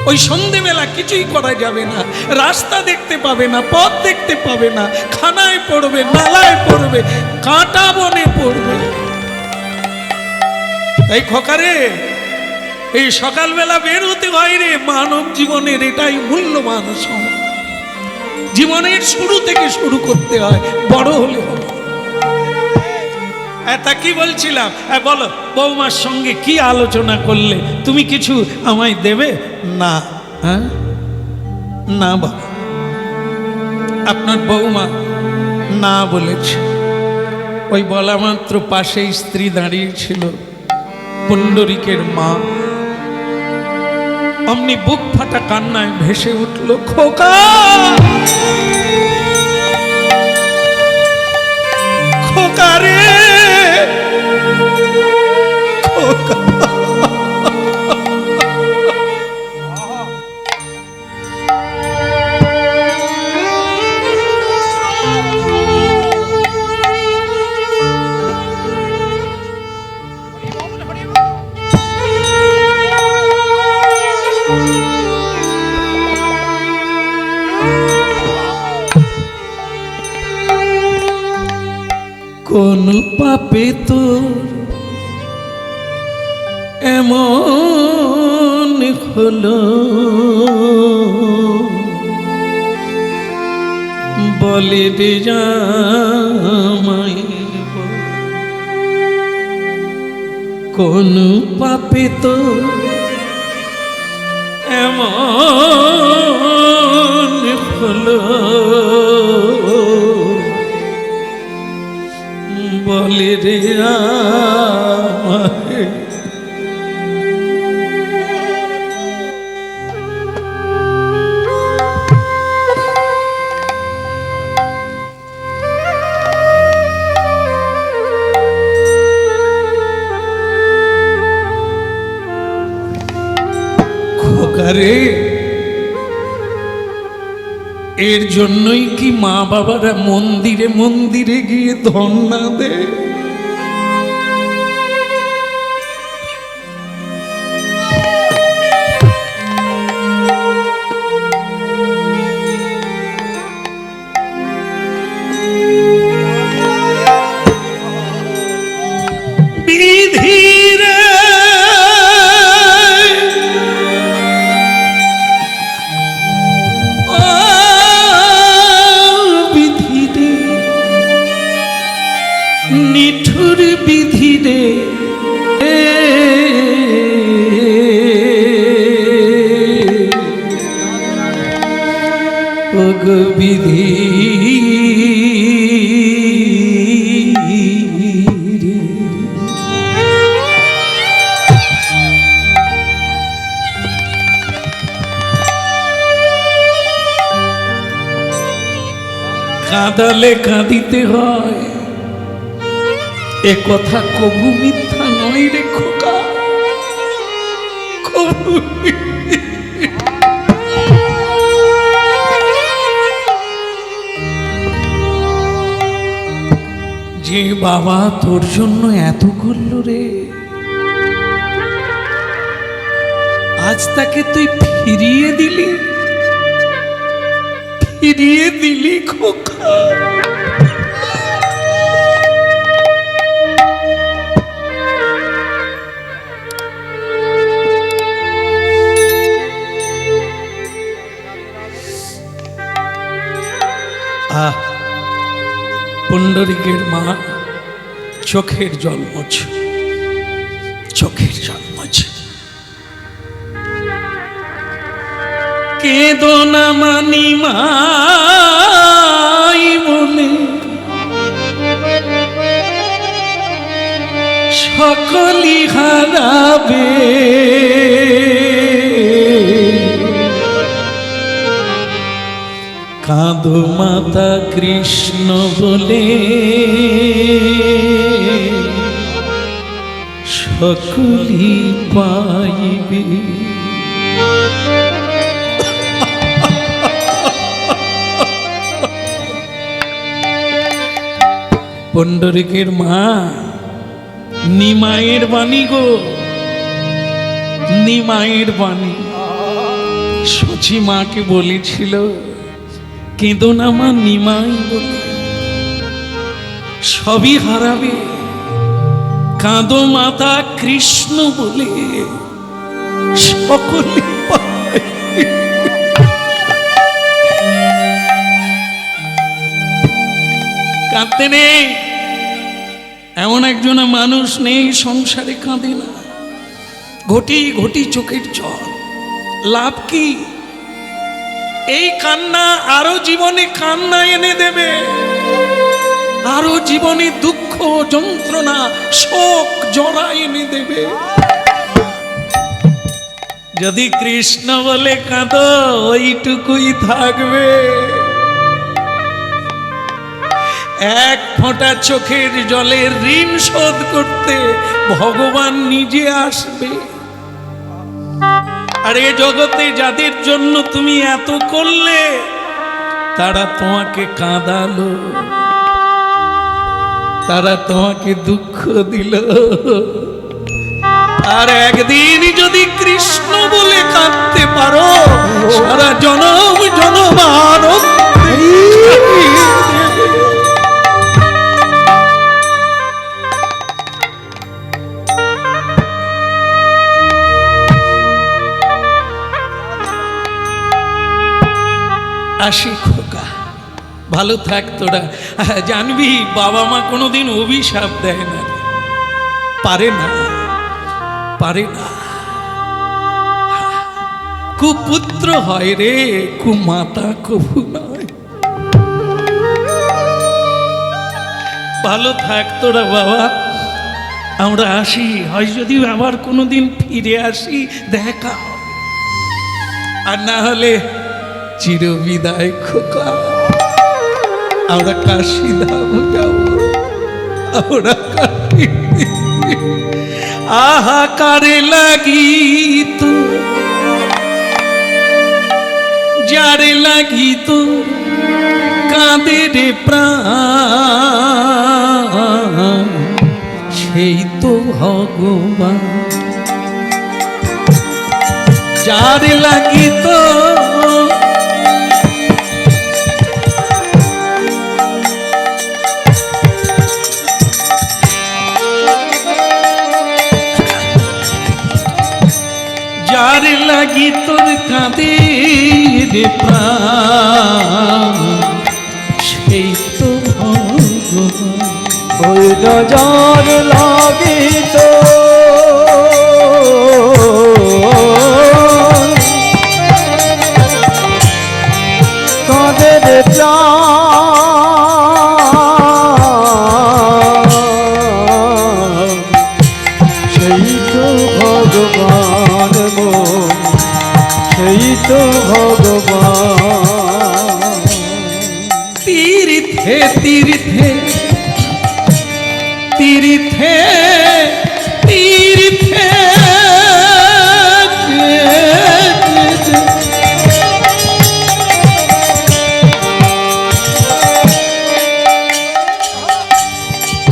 ওই সন্ধেবেলা কিছুই করা যাবে না, রাস্তা দেখতে পাবে না, পথ দেখতে পাবে না, খানায় পড়বে, নালায় পড়বে, কাঁটা বনে পড়বে। এই খোকারে, এই সকালবেলা বের হতে হয় রে। মানব জীবনের এটাই মূল্যবান সময়। জীবনের শুরু থেকে শুরু করতে হয়, বড় হলে হবে। তা কি বলছিলাম, বলো বৌমার সঙ্গে কি আলোচনা করলে? তুমি কিছু আমায় দেবে? না। হ্যাঁ না বাবা, আপনার বৌমা না বলেছে। ওই বলা মাত্র পাশে স্ত্রী দাঁড়িয়েছিল, পুণ্ডরিকের মা। অমনি বুক ফাটা কান্নায় ভেসে উঠল, খোকা খোকা রে খোকা। কোন পাপে তোর এমন হলো, বলে রে জামাই, কোন পাপে তোর এমন হলো, বলে রে আমায়। খোকারে, এর জন্যই কি মা বাবারা মন্দিরে মন্দিরে গিয়ে ধন্না দেয়? বিধিরে নিঠুর বিধি রে, ওগ বিধি কাঁদালে কাঁদিতে হয়, এ কথা কবু মিথ্যা নয় রে খোকা, কবু। যে বাবা তোর জন্য এত করল রে, আজ তাকে তুই ফিরিয়ে দিলি, ফিরিয়ে দিলি খোকা। পুণ্ডরিকের মা চোখের জল মোছে, চোখের জল মোছে। কেঁদো না মানি মাই বলে, সকলি হারাবে, কাঁদো মাতা কৃষ্ণ বলে সকলি পাইবে। পণ্ডরিকের মা নিমায়ের বাণী গো, নিমায়ের বাণী। সচি মাকে বলেছিল কেঁদো না মা, নিমাই বলে সবই হারাবে, কাঁদো মাতা কৃষ্ণ বলে সকলে পাবে। কাঁদতে নেই এমন একজন মানুষ নেই সংসারে কাঁদে না। ঘটি ঘটি চোখের জল, লাভ কি? এই কান্না আরো জীবনে কান্না এনে দেবে, আরো জীবনে দুঃখ যন্ত্রণা শোক জরা এনে দেবে। যদি কৃষ্ণ বলে কাঁদো ওইটুকুই থাকবে। এক ফোঁটা চোখের জলের ঋণ শোধ করতে ভগবান নিজে আসবে। আর এ জগতে যাদের জন্য তুমি এত করলে তারা তোমাকে কাঁদালো, তারা তোমাকে দুঃখ দিল। আর একদিন যদি কৃষ্ণ বলে কাঁদতে পারো সারা জনম জনমান আসি খোকা, ভালো থাক তোরা। জানবি বাবা মা কোনোদিন অভিশাপ দেয় না, পারে না, পারে না। কুপুত্র হয় রে, কুমাতা কভু নয়। ভালো থাক তোরা বাবা, আমরা আসি। হয় যদি আবার কোনোদিন ফিরে আসি দেখা হবে, আর না হলে চির বিদায় খোকা। আমরা কাশি ধাম যাব, আমরা কাশি। আহা কারে লাগিত, যারে লাগিত কাঁদে রে প্রাণ, সেই তো ভগবান। যারে লাগিত যার লাগি তোর কাঁদে রে প্রাণ, সেই তো ভগবান।
ওই নজর লাগিত কাঁদে রে প্রাণ, সেই তো ভগবান গো, সেই তো ভগবান।
তীর্থে তীর্থে তীর্থে তীর্থে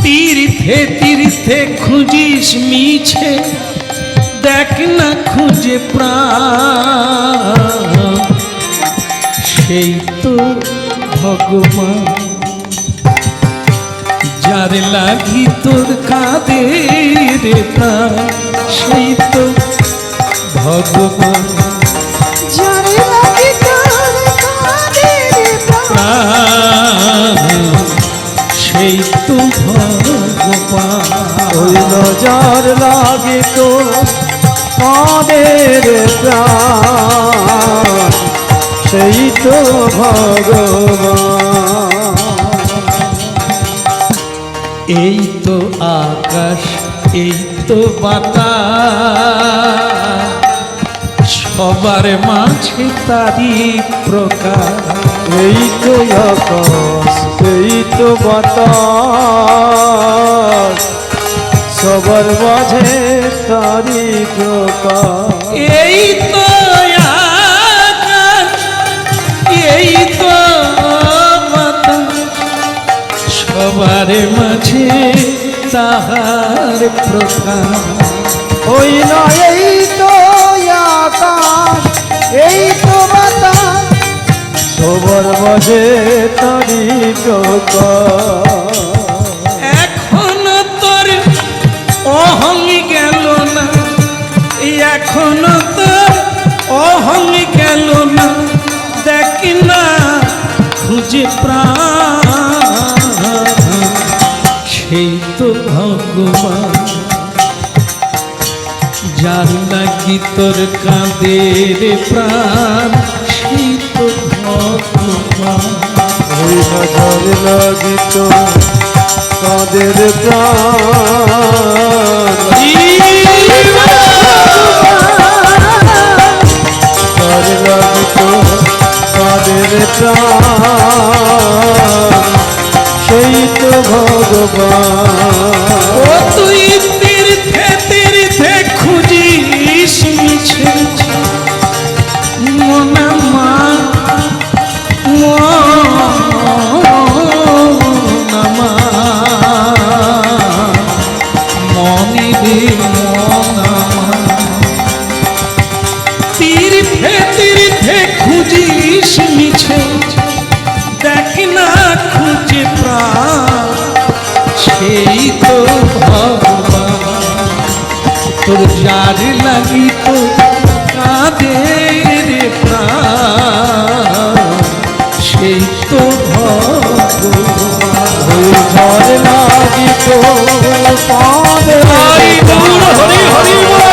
তীর্থে তীর্থে খুঁজিস মিছে, দেখ না খুঁজে প্রাণ, সেই তো ভগবান। যার লাগি তোর কাঁদে রে প্রাণ, সেই তো ভগবান।
যারে লাগি তোর কাঁদে রে
প্রাণ, সেই তো ভগবান।
ওই নজর লাগিত কাঁদে রে প্রাণ, সেই তো ভগবান।
এই তো আকাশ, এই তো বাতাস, সবার মাঝে তারি প্রকাশ।
এই তো আকাশ এই তো বাতাস সবার মাঝে তারি প্রকাশ
এই তো আকাশ, এই তো বাতাস, সবার মাঝে তাহার প্রকাশ।
ওই না এই তো আকাশ এই তো বাতাস সবার মাঝে তারি প্রকাশ
এখনো তোর অহং গেল না, এখনো তোর অহং গেল না, দেখ না খুঁজে প্রাণ সেই তো ভগবান, যার নাকি তোর কাঁদে রে প্রাণ সেই তো ভগবান।
ওই নজর লাগিত কাদের প্রাণ নজর লাগিত কাদের প্রাণ সেই তো ভগবান
ও তুই তীর্থে তীর্থে খুঁজিস মিছে মনামা মনামা মনি রে মনামা তীর্থে তীর্থে খুঁজিস মিছে দেখ না খুঁজে প্রাণ সেই তো ভগবান, তোর যার লাগি তো কাঁদে রে প্রাণ সেই তো ভগবান।
ওই ঝড় লাগিত কাদের
হরি বল, হরি হরি বল।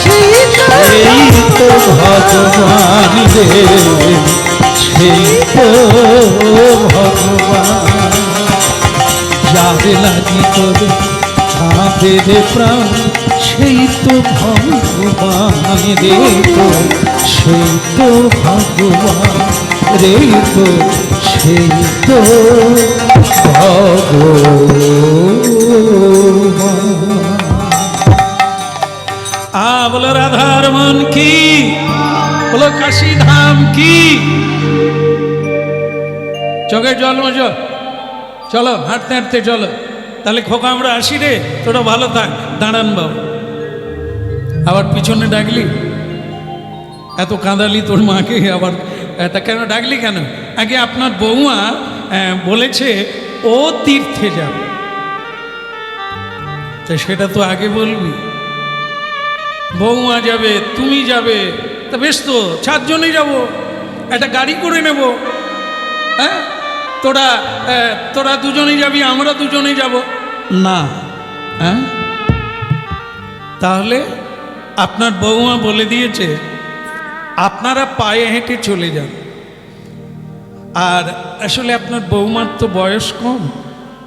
সেই তো
এই তো ভগবান রে সেই তো ভগবান, যার লাগি তোর কাঁদে রে প্রাণ সেই তো ভগবান রে তো সেই তো ভগবান রে তো সেই তো ভগবান। বলো রাধার মন কি, বলো কাশী ধাম কি। চোখে জল মজো, চলো হাঁটতে হাঁটতে চলো। তাহলে খোকা আমরা আসি রে, তোরা ভালো থাক। দাঁড়ান বাবু, আবার পিছনে ডাকলি, এত কাঁদালি তোর মাকে, আবার তা কেন ডাকলি কেন? আগে আপনার বৌমা বলেছে ও তীর্থে যাবে, তা সেটা তো আগে বলবি। বৌমা যাবে, তুমি যাবে, তা বেশ তো, চারজনেই যাব, একটা গাড়ি করে নেব। হ্যাঁ, তোরা দুজনেই যাবি, আমরা দুজনেই যাব না? হ্যাঁ, তাহলে আপনার বৌমা বলে দিয়েছে আপনারা পায়ে হেঁটে চলে যান। আর আসলে আপনার বৌমার তো বয়স কম,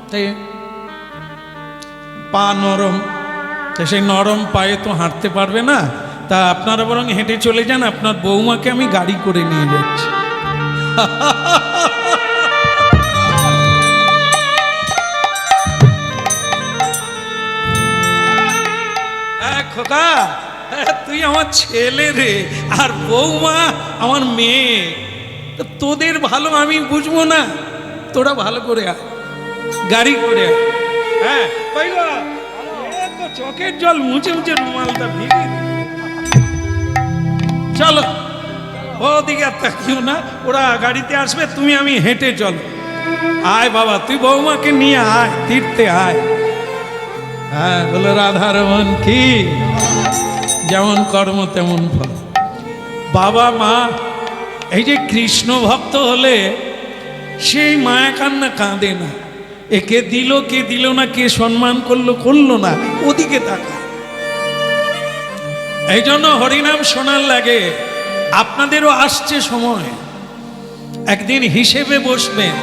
তাই পা নরম, তা সেই নরম পায়ে তো হাঁটতে পারবে না। তা আপনারা বরং হেঁটে চলে যান, আপনার বৌমাকে আমি গাড়ি করে নিয়ে যাচ্ছি। খোকা, তুই আমার ছেলে রে, আর বৌমা আমার মেয়ে, তোদের ভালো আমি বুঝবো না? তোরা ভালো করে আয়, গাড়ি করে আয়। হ্যাঁ, চোখের জল মুছে মুছে রুমালটা ভিজে চলো। ওদিকে আর তাকিও না, ওরা গাড়িতে আসবে, তুমি আমি হেঁটে চলো। আয় বাবা, তুই বৌমাকে নিয়ে আয়, তীর্থে আয়। হ্যাঁ, বলো রাধার মন কি, যেমন কর্ম তেমন ফল। বাবা মা এই যে কৃষ্ণ ভক্ত হলে সেই মায়া কান্না কাঁদে না, একে দিল কে দিল না, কে সম্মান করলো করলো না, ওদিকে তাকায়। এই জন্য হরিনাম শোনার লাগে। আপনাদেরও আসছে সময়, একদিন হিসেবে বসবেন,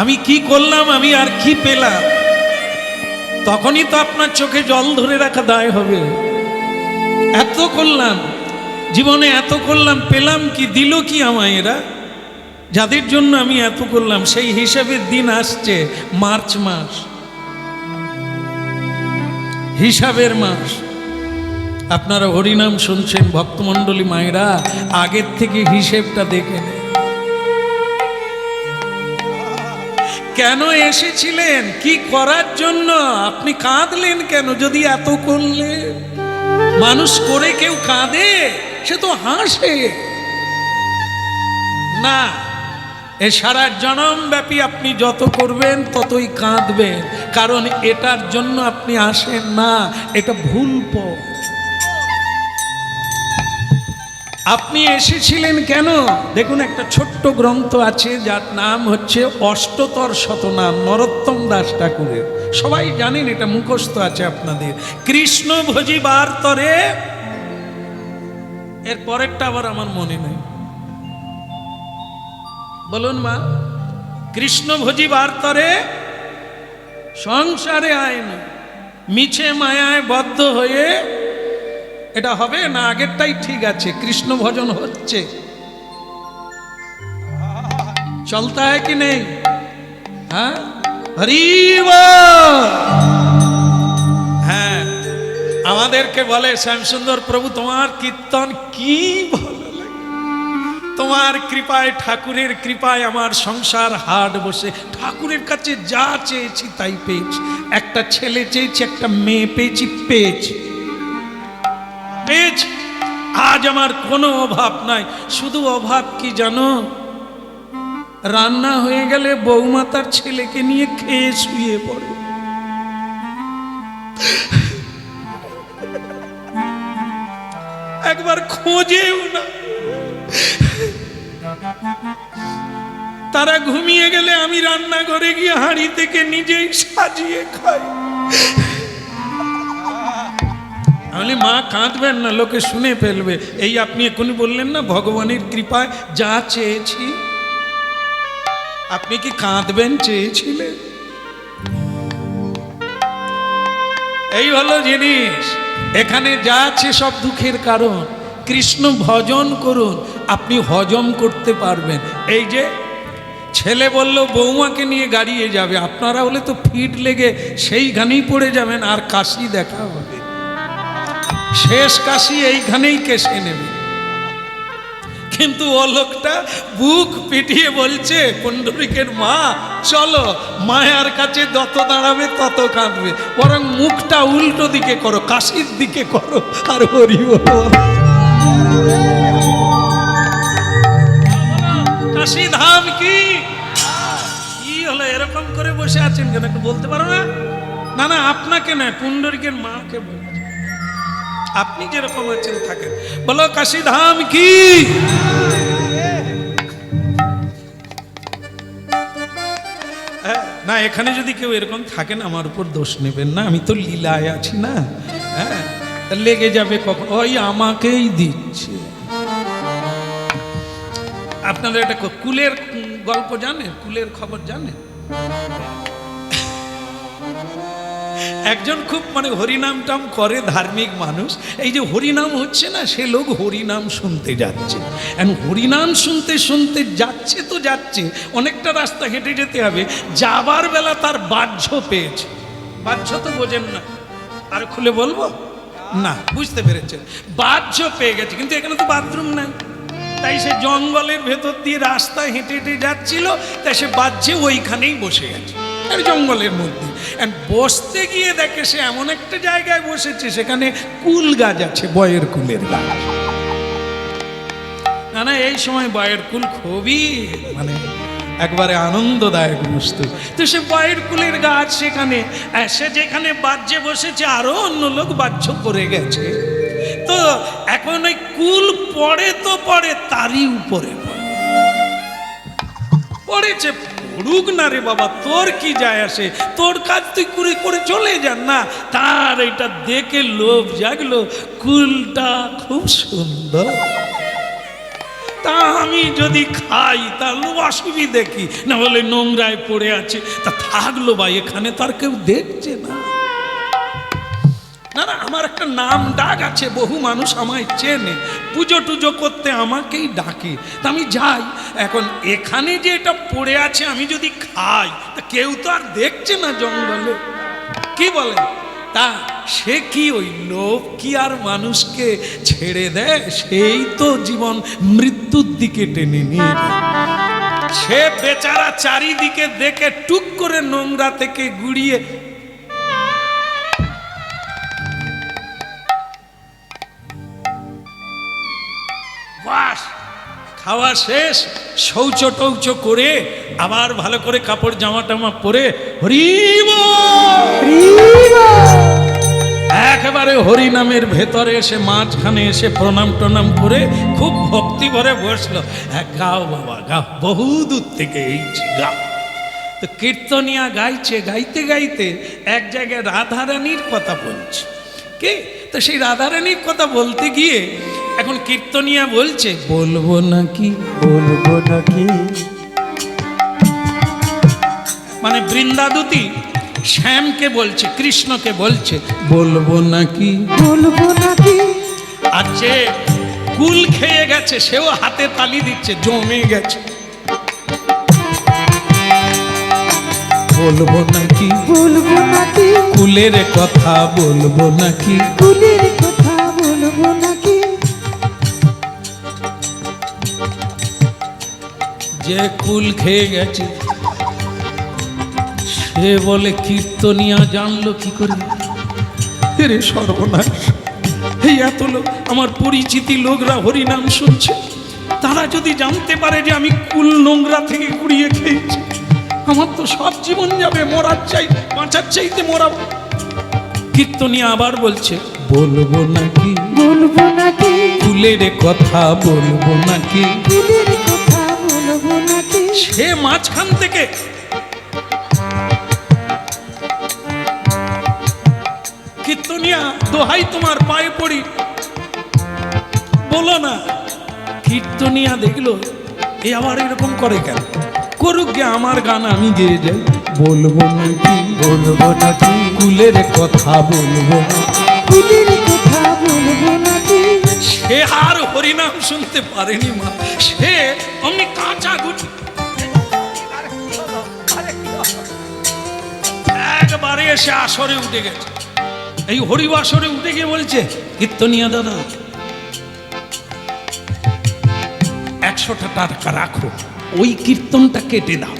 আমি কি করলাম, আমি আর কি পেলাম। তখনই তো আপনার চোখে জল ধরে রাখা দায় হবে। এত করলাম জীবনে, এত করলাম, পেলাম কি, দিল কি আমায় এরা? যাদের জন্য আমি এত করলাম, সেই হিসাবের দিন আসছে মার্চ মাস, হিসাবের মাস। আপনারা হরিনাম শুনছেন, ভক্তমণ্ডলী মায়েরা আগের থেকে হিসেবটা দেখে নেন। কেন এসেছিলেন, কি করার জন্য? আপনি কাঁদলেন কেন? যদি এত করলেন, মানুষ করে কেউ কাঁদে? সে তো হাসে না। এ সারা জনমব্যাপী আপনি যত করবেন ততই কাঁদবেন, কারণ এটার জন্য আপনি আসেন না, এটা ভুল পথ। আপনি এসেছিলেন কেন? দেখুন, একটা ছোট্ট গ্রন্থ আছে যার নাম হচ্ছে অষ্টতর শতনাম, নরোত্তম দাস ঠাকুরের। সবাই জানেন, এটা মুখস্থ আছে আপনাদের। কৃষ্ণ ভজিবার তরে, এর পরেরটা আবার আমার মনে নেই, বলুন মা। কৃষ্ণ ভজিবার তরে সংসারে আইন, মিছে মায়ায় বদ্ধ হয়ে, এটা হবে না? আগেরটাই ঠিক আছে, কৃষ্ণ ভজন হচ্ছে, চলতা है कि नहीं? হ্যাঁ, হরি বল। হ্যাঁ, আমাদেরকে বলে শ্যামসুন্দর প্রভু, তোমার কীর্তন কি ভালো লাগে, তোমার কৃপায়, ঠাকুরের কৃপায় আমার সংসার হাট বসে। ঠাকুরের কাছে যা চেয়েছি তাই পেয়েছি। একটা ছেলে চেয়েছি, একটা মেয়ে পেয়েছি, পেয়েছি। আজ আমার কোনো অভাব নাই। শুধু অভাব কি জানো? রান্না হয়ে গেলে বৌমা তার ছেলেকে নিয়ে খেয়ে শুয়ে পড়ে। একবার খোঁজেও না। তারা ঘুমিয়ে গেলে আমি রান্নাঘরে গিয়ে হাঁড়ি থেকে নিজেই সাজিয়ে খাই। আমি মা কাঁদবেন না, লোকে শুনে ফেলবে। এই আপনি এখনই বললেন না, ভগবানের কৃপায় যা চেয়েছি। আপনি কি কাঁদবেন চেয়েছিলেন? এই হলো জিনিস। এখানে যা আছে সব দুঃখের কারণ। কৃষ্ণ ভজন করুন, আপনি হজম করতে পারবেন। এই যে ছেলে বলল বৌমাকে নিয়ে গাড়িয়ে যাবে, আপনারা হলে তো ফিট লেগে সেইখানেই পড়ে যাবেন, আর কাশি দেখা হবে। শেষ কাশি এইখানেই কেসে নেবে। কিন্তু ও লোকটা বুক পিটিয়ে বলছে, পুণ্ডরিকের মা চলো, মায়ার কাছে যত দাঁড়াবে তত কাঁদবে, বরং মুখটা উল্টো দিকে করো, কাশির দিকে করো, আর হরি বলো। কাশি ধাম কি হলো? এরকম করে বসে আছেন কেন? একটু বলতে পারো না? না না, আপনাকে না, পুণ্ডরিকের মাকে বলছে। আপনি যেরকম আছেন থাকেন, বলো কাশি ধাম কি। না, এখানে যদি কেউ এরকম থাকেন আমার উপর দোষ নেবেন না, আমি তো লীলায় আছি না। হ্যাঁ, লেগে যাবে কখন, ওই আমাকেই দিচ্ছে। আপনাদের একটা কুলের গল্প জানেন? কুলের খবর জানেন? একজন খুব হরিনাম টাম করে ধার্মিক মানুষ। এই যে হরিনাম হচ্ছে না, সে লোক হরিনাম শুনতে যাচ্ছে। হরিনাম শুনতে শুনতে যাচ্ছে তো যাচ্ছে, অনেকটা রাস্তা হেঁটে যেতে হবে। যাবার বেলা তার বাহ্য পেয়েছে। বাহ্য তো বোঝেন না, আর খুলে বলবো না, বুঝতে পেরেছেন? বাহ্য পেয়ে গেছে, কিন্তু এখানে তো বাথরুম নাই। তাই সে জঙ্গলের ভেতর দিয়ে রাস্তা হেঁটে হেঁটে যাচ্ছিল, তাই সে বাহ্যে ওইখানেই বসে গেছে, আর জঙ্গলের মধ্যে। বসতে গিয়ে দেখে সে এমন একটা জায়গায় বসেছে, সেখানে কুল গাছ আছে, বয়ের কুলের গাছ। না না, এই সময় বয়ের কুল খুবই একবারে আনন্দদায়ক বস্তু। তো সে বয়ের কুলের গাছ, সেখানে সে যেখানে বাহ্যে বসেছে, আরো অন্য লোক বাহ্য করে গেছে। তো এখন ওই কুল পড়ে তো পড়ে, তারই উপরে পড়েছে। পড়ুক না রে বাবা, তোর কি যায় আসে, তোর কাজ তুই করে করে চলে যান না। তার এটা দেখে লোভ জাগলো, কুলটা খুব সুন্দর, তা আমি যদি খাই তাহলে অসুবিধে কি? না বলে নোংরায় পড়ে আছে, তা থাকলো বা এখানে তার কেউ দেখছে না। না না, আমার একটা নাম ডাক আছে, বহু মানুষ আমায় চেনে, পুজো টুজো করতে আমাকেই ডাকে, তা আমি যাই। এখন এখানে যে এটা পড়ে আছে আমি যদি খাই তা কেউ তো আর দেখছে না জঙ্গলে, কি বলে? তা সে কি ওই লোভ কি আর মানুষকে ছেড়ে দেয়? সেই তো জীবন মৃত্যুর দিকে টেনে নিয়ে যায়। সে বেচারা চারিদিকে দেখে টুক করে নোংরা থেকে গুড়িয়ে বাস খাওয়া শেষ, শৌচ টৌচ করে আবার ভালো করে কাপড় জামা টামা পরে হরিব একেবারে হরি নামের ভেতরে এসে মাঝখানে এসে প্রণাম টনাম করে খুব ভক্তি ভরে বসলো। গাও বাবা গাও, বহু দূর থেকে এইছি, গাও। তো কীর্তনিয়া গাইছে, গাইতে গাইতে এক জায়গায় রাধারানীর কথা বলছে। কে? তো সেই রাধারানীর কথা বলতে গিয়ে এখন কীর্তনিয়া বলছে, বলবো নাকি
বলবো নাকি,
মানে বৃন্দাদূতী শ্যামকে বলছে, কৃষ্ণকে বলছে বলবো নাকি,
বলবো নাকি,
আর যে কুল খেয়ে গেছে সেও হাতে তালি দিচ্ছে, জমে গেছে। বলবো নাকি,
বলবো নাকি,
কুলের কথা বলবো নাকি,
কুলের কথা বলবো নাকি,
যে কুল খেয়ে গেছে সে বলে কীর্তনিয়া জানলো কি করে? রে সর্বনাশ, এই এত লোক আমার পরিচিতি লোকরা হরিনাম শুনছে, তারা যদি জানতে পারে যে আমি কুল নোংরা থেকে কুড়িয়ে খেয়েছি, আমার তো সব জীবন যাবে, মরার চাই, বাঁচার চাইতে মরা। কীর্তনিয়া আবার বলছে বলবো নাকি,
বলবো নাকি,
কুলের কথা বলবো নাকি।
কুলের কথা বলবো নাকি,
সে মাঝখান থেকে কীর্তনিয়া দোহাই তোমার পায়ে পড়ি, বলো না। কীর্তনিয়া দেখলো এ আবার এরকম করে কেন, করুক গে, আমার গান আমি গেয়ে যাই। বলবো নাকি,
বলবো নাকি,
কুলের কথা বলবো না।
কুলের কথা বলবো নাকি,
সে আর হরিনাম শুনতে পারেনি মা, সে অমনি কাঁচা গুটি একবারে এসে আসরে উঠে গেছে। এই হরিবাসরে উঠে গিয়ে বলছে, কীর্তনিয়া দাদা 100 টাকা রাখো, ওই কীর্তনটা কেটে দাও,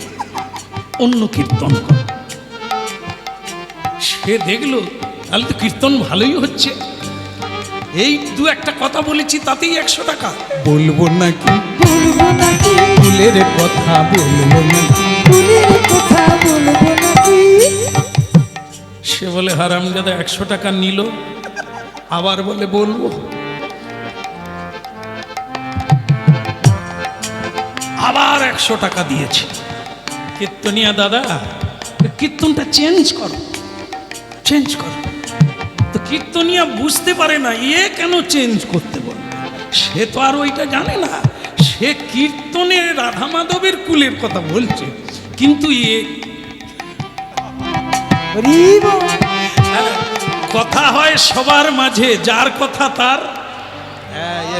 অন্য কীর্তন করো। সে দেখলো তাহলে তো কীর্তন ভালোই হচ্ছে, এই দু একটা কথা বলেছি তাতেই 100 টাকা। বলবো নাকি,
বলবো নাকি,
কুলের কথা বলবো নাকি।
কুলের কথা বলবো নাকি,
সে বলে হারামজাদা 100 টাকা নিল, আবার বলে বলবো, আবার 100 টাকা দিয়েছে। কীর্তনিয়া দাদা কীর্তনটা চেঞ্জ করো, চেঞ্জ করো। তো কীর্তনিয়া বুঝতে পারে না এ কেন চেঞ্জ করতে বলে, সে তো আর ওইটা জানে না, সে কীর্তনের রাধা মাধবের কুলের কথা বলছে, কিন্তু এ
হরিব,
কথা হয় সবার মাঝে, যার কথা তার।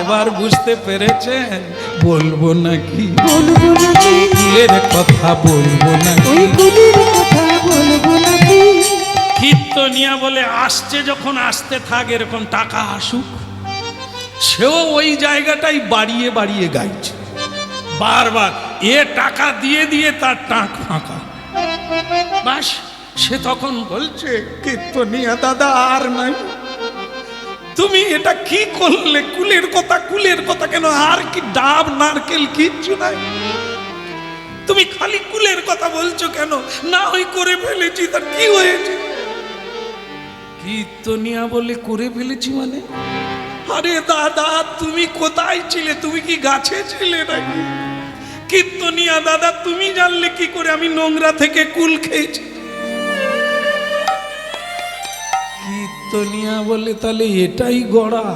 এবার বুঝতে পেরেছেন, বলবো নাকি,
বলবো নাকি,
কুলের কথা বলবো নাকি।
ওই কুলের কথা বলবো নাকি,
কীর্তনিয়া বলে আসছে যখন আসতে থাক, এরকম টাকা আসুক। সেও ওই জায়গাটাই বাড়িয়ে বাড়িয়ে গাইছে বারবার, এ টাকা দিয়ে দিয়ে তার টাক ফাঁকা। বাস সে তখন বলছে, কীর্তনিয়া দাদা আর নাই, তুমি এটা কি করলে? কুলের কথা, কুলের কথা কেন, আর কি ডাব নারকেল কিচ্ছু নাই, তুমি খালি কুলের কথা বলছো কেন? না ওই করে ফেলেছি, তার কি হয়েছে? কীর্তনিয়া বলে করে ফেলেছি মানে? আরে দাদা তুমি কোথায় ছিলে, তুমি কি গাছে ছিলে নাকি? কীর্তনিয়া দাদা তুমি জানলে কি করে আমি নোংরা থেকে কুল খেয়েছি? কীর্তনিয়া বলে তাহলে এটাই গড়া?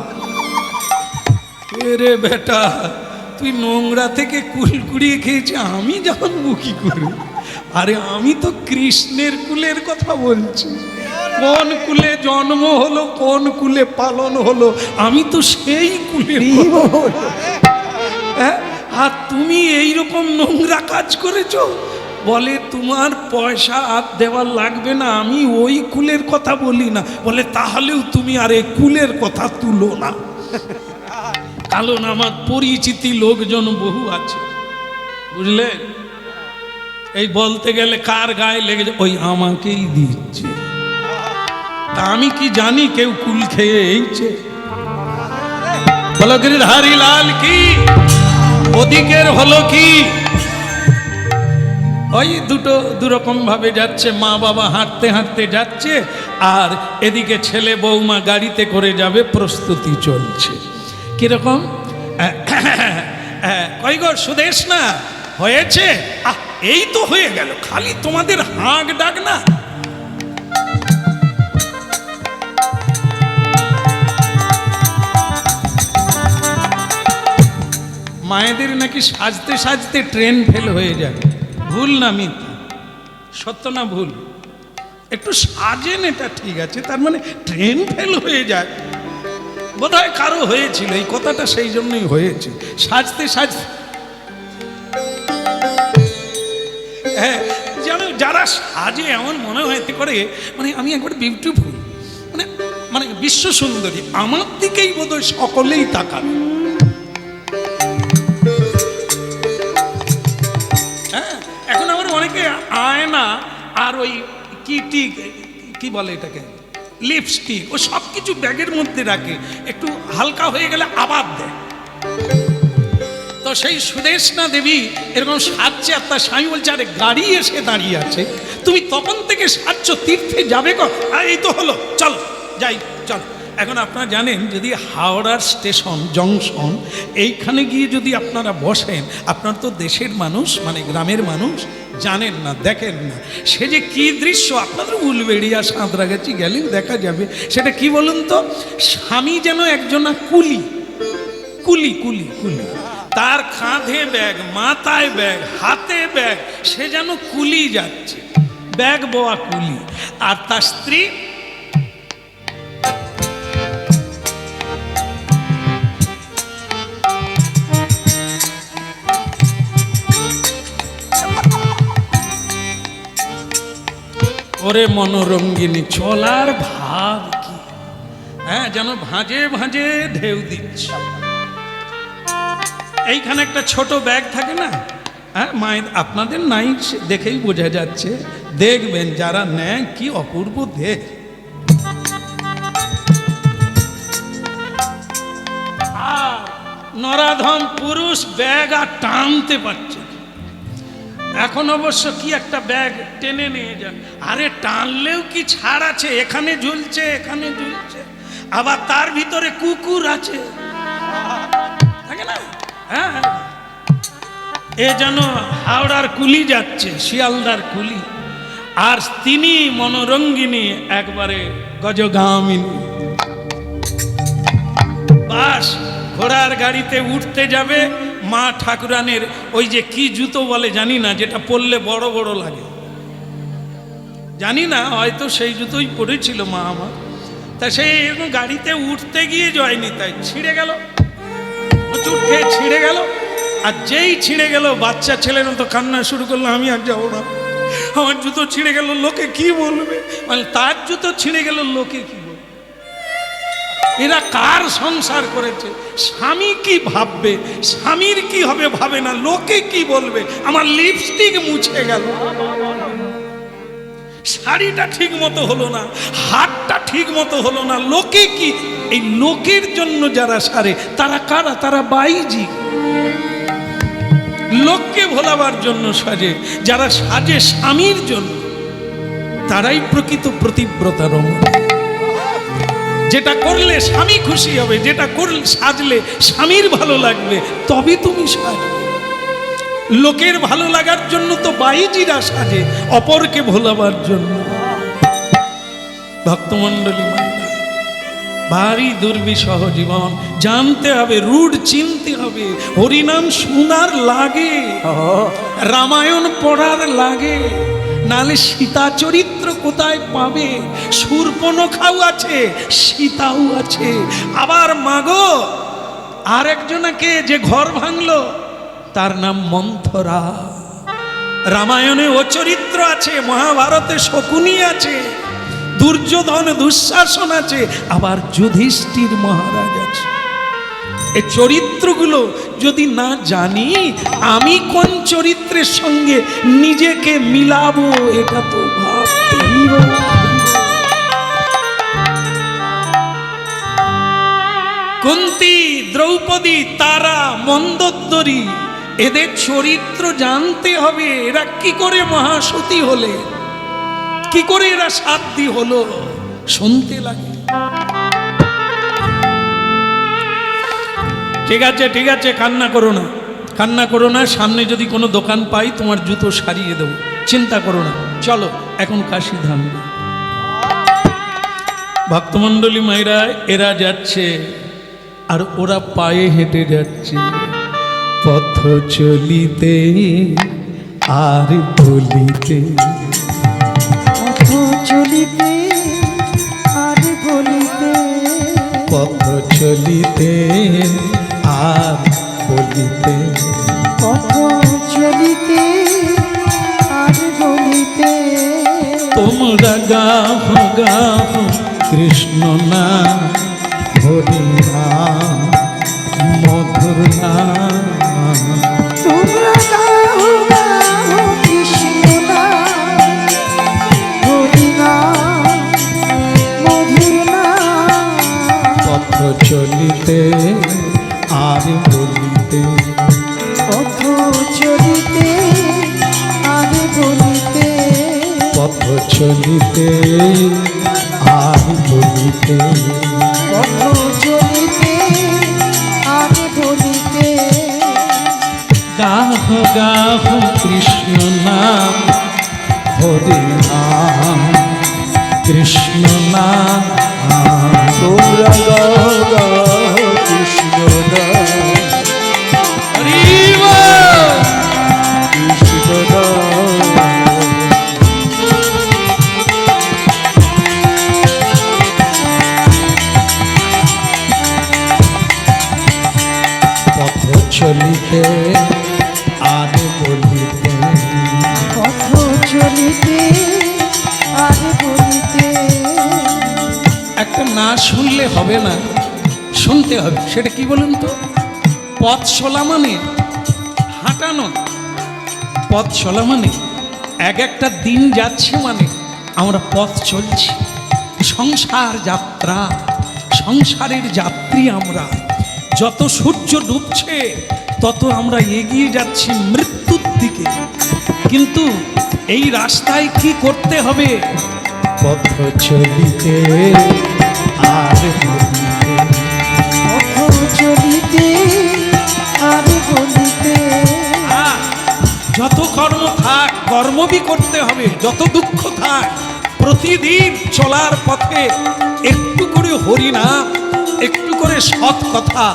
এরে বেটা তুই নোংরা থেকে কুল কুড়িয়ে খেয়েছি, আমি জানবো কি করে? আরে আমি তো কৃষ্ণের কুলের কথা বলছি। কোন কুলে জন্ম হলো, কোন কুলে পালন হলো, আমি তো সেই কুলের
কি বল?
হ্যাঁ? আর তুমি এইরকম নোংরা কাজ করেছো। বলে তোমার পয়সা আর দেওয়ার লাগবে না, আমি ওই কুলের কথা বলি না। বলে তাহলেও তুমি আর এই কুলের কথা তুলো না, কারণ আমার পরিচিতি লোকজন বহু আছে, বুঝলে? এই বলতে গেলে কার গায়ে লেগে যায়, ওই আমাকেই দিচ্ছে। তা আমি কি জানি কেউ কুল খেয়ে এইছে? বলো গিরিধারী লাল কি, ওদিকের হলো কি? ওই দুরকম ভাবে যাচ্ছে, মা বাবা হাঁটতে হাঁটতে যাচ্ছে, আর এদিকে ছেলে বৌমা গাড়িতে করে যাবে, প্রস্তুতি চলছে। কিরকম? কই গো সুদেশ না হয়েছে? এই তো হয়ে গেল, খালি তোমাদের হাঁক ডাক না। মায়েদের নাকি সাজতে সাজতে ট্রেন ফেল হয়ে যায়। ভুল না মিথ্যা? সত্য না ভুল? একটু সাজেন, এটা ঠিক আছে, তার মানে ট্রেন ফেল হয়ে যায়? বোধহয় কারো হয়েছিল এই কথাটা, সেই জন্যই হয়েছে। সাজতে সাজতে, হ্যাঁ, জানো যারা সাজে এমন মনে হয় করে, মানে আমি একবার বিউটিফুল, মানে মানে বিশ্ব সুন্দরী, আমার দিকেই বোধহয় সকলেই তাকাবে। হ্যাঁ, এখন আমার অনেকে আয়না আর ওই কি বলে এটাকে, লিপস্টিক, ও সব কিছু ব্যাগের মধ্যে রাখে, একটু হালকা হয়ে গেলে আবার দেয়। তো সেই সুদেশনা দেবী এরকম সাজছে, আর তার স্বামী বলছে আরে গাড়ি এসে দাঁড়িয়ে আছে, তুমি তখন থেকে সাজছো, তীর্থে যাবে কো? এই তো হলো, চল যাই, চল। এখন আপনারা জানেন, যদি হাওড়ার স্টেশন জংশন এইখানে গিয়ে যদি আপনারা বসেন, আপনার তো দেশের মানুষ, মানে গ্রামের মানুষ, জানেন না, দেখেন না, সে যে কি দৃশ্য, আপনাদের উলবেড়িয়া সাঁতরাগাছি গেলেও দেখা যাবে। সেটা কি বলুন তো? স্বামী যেন একজনা কুলি, তার কাঁধে ব্যাগ, মাথায় ব্যাগ, হাতে ব্যাগ, সে যেন কুলি যাচ্ছে, ব্যাগ বোয়া কুলি। আর তার স্ত্রী ওরে মনোরঙ্গিনী, চলার ভাব কি, হ্যাঁ, যেন ভাঁজে ভাঁজে ঢেউ দিচ্ছে। এইখানে একটা ছোট ব্যাগ থাকে না, হ্যাঁ, মায়ের, আপনাদের নাই দেখেই বোঝা যাচ্ছে, দেখবেন যারা নেয় কি অপূর্ব দেখ। আর নরাধম পুরুষ ব্যাগ আর টানতে পারছে। এখন অবশ্য কি একটা ব্যাগ টেনে নিয়ে যান, আরে টানলেও কি ছাড় আছে? এখানে ঝুলছে, এখানে ঝুলছে, আবার তার ভিতরে কুকুর আছে, থাকে না? হ্যাঁ, এ যেন হাওড়ার কুলি যাচ্ছে, শিয়ালদার কুলি, আর তিনি মনোরঙ্গিনী, একবারে গজগামিনী। বাস ঘোড়ার গাড়িতে উঠতে যাবে, মা ঠাকুরানের ওই যে কি জুতো বলে জানি না, যেটা পরলে বড় বড় লাগে, জানি না, হয়তো সেই জুতোই পরেছিল মা আমার। তা সেই গাড়িতে উঠতে গিয়ে যায়নি, তাই ছিঁড়ে গেল, প্রচুর খেয়ে ছিঁড়ে গেল। আর যেই ছিঁড়ে গেল, বাচ্চা ছেলের মতো কান্না শুরু করলো, আমি আর যাবো না, আমার জুতো ছিঁড়ে গেল, লোকে কি বলবে? মানে তার জুতো ছিঁড়ে গেল, লোকে কি বলবে? এরা কার সংসার করেছে? স্বামী কি ভাববে, স্বামীর কি হবে ভাবে না, লোকে কি বলবে? আমার লিপস্টিক মুছে গেল, শাড়িটা ঠিক মতো হলো না, হাতটা ঠিক মতো হলো না, লোকে কি? এই লোকের জন্য যারা সারে, তারা কারা? তারা বাইজি। লোককে ভোলাবার জন্য সাজে, যারা সাজে স্বামীর জন্য, তারাই প্রকৃত প্রতিব্রতা রমণী। যেটা করলে স্বামী খুশি হবে, যেটা করলে সাজলে স্বামীর ভালো লাগবে, তবে তুমি সাজবে। লোকের ভালো লাগার জন্য তো বাইজিরা সাজে, অপরকে ভোলাবার জন্য। ভক্তমণ্ডলী মায়েরা, ভারী দুর্বিষহ জীবন, জানতে হবে, রুট চিনতে হবে। হরিনাম শোনার লাগে, রামায়ণ পড়ার লাগে, নালে সীতা চরিত্র কোথায় পাবে? শূর্পণখাও আছে, সীতাও আছে। আবার মাগো আর একজনাকে যে ঘর ভাঙলো তার নাম মন্থরা। রামায়ণে ও চরিত্র আছে, মহাভারতে শকুনি আছে, দুর্যোধন দুঃশাসন আছে, আবার যুধিষ্ঠির মহারাজ আছে। এই চরিত্রগুলো যদি না জানি আমি কোন চরিত্রের সঙ্গে নিজেকে মিলাবো এটা তো ভাবতেই হবে। কুন্তী, দ্রৌপদী, তারা, মন্দোদরী এদের চরিত্র জানতে হবে। এরা কি করে মহাসতী হলে, কি করে এরা সাধ্যী হলো, শুনতে লাগে। ঠিক আছে ঠিক আছে, কান্না করো না, কান্না করো না। সামনে যদি কোনো দোকান পাই তোমার জুতো সারিয়ে দেবো, চিন্তা করো না। চলো এখন কাশী ধাম। ভক্তমণ্ডলী মায়েরা এরা যাচ্ছে আর ওরা পায়ে হেঁটে যাচ্ছে। পথ চলিতে আর বলিতে,
পথ চলিতে আর বলিতে,
পথ চলিতে আর বলিতে,
পথ চলিতে আর বলিতে।
তোমরা গাহ গাহ কৃষ্ণ নাম, হরি নাম, মধুর নাম।
তোমরা গাও গাও কৃষ্ণ নাম, হরি নাম, মধুর নাম।
পথ চলিতে আর বলিতে,
পথ চলিতে আর বলিতে,
পথ চলিতে আর বলিতে।
পথ চলিতে আর বলিতে।
গাহ গাহ কৃষ্ণ নাম, হরি নাম, কৃষ্ণ নাম।
তোমরা গাও গাও কৃষ্ণ নাম,
হরি বল।
কৃষ্ণ নাম।
পথ চলিতে আর বলিতে,
পথ চলিতে আর বলিতে।
একটা না শুনলে হবে না, শুনতে হবে। সেটা কি বলুন তো? পথ চলা মানে হাঁটানো, পথ চলা মানে এক একটা দিন যাচ্ছে মানে আমরা পথ চলছি। সংসার যাত্রা, সংসারের যাত্রী আমরা। যত সূর্য ডুবছে তত আমরা এগিয়ে যাচ্ছি মৃত্যুর দিকে। কিন্তু এই রাস্তায় কি করতে হবে? পথ চলিতে আর বলিতে,
পথ চলিতে আর বলিতে।
যত কর্ম থাক কর্মবি করতে হবে, যত দুঃখ থাক প্রতিদিন চলার পথে একটু করে হরিনাম, একটু করে সৎ কথা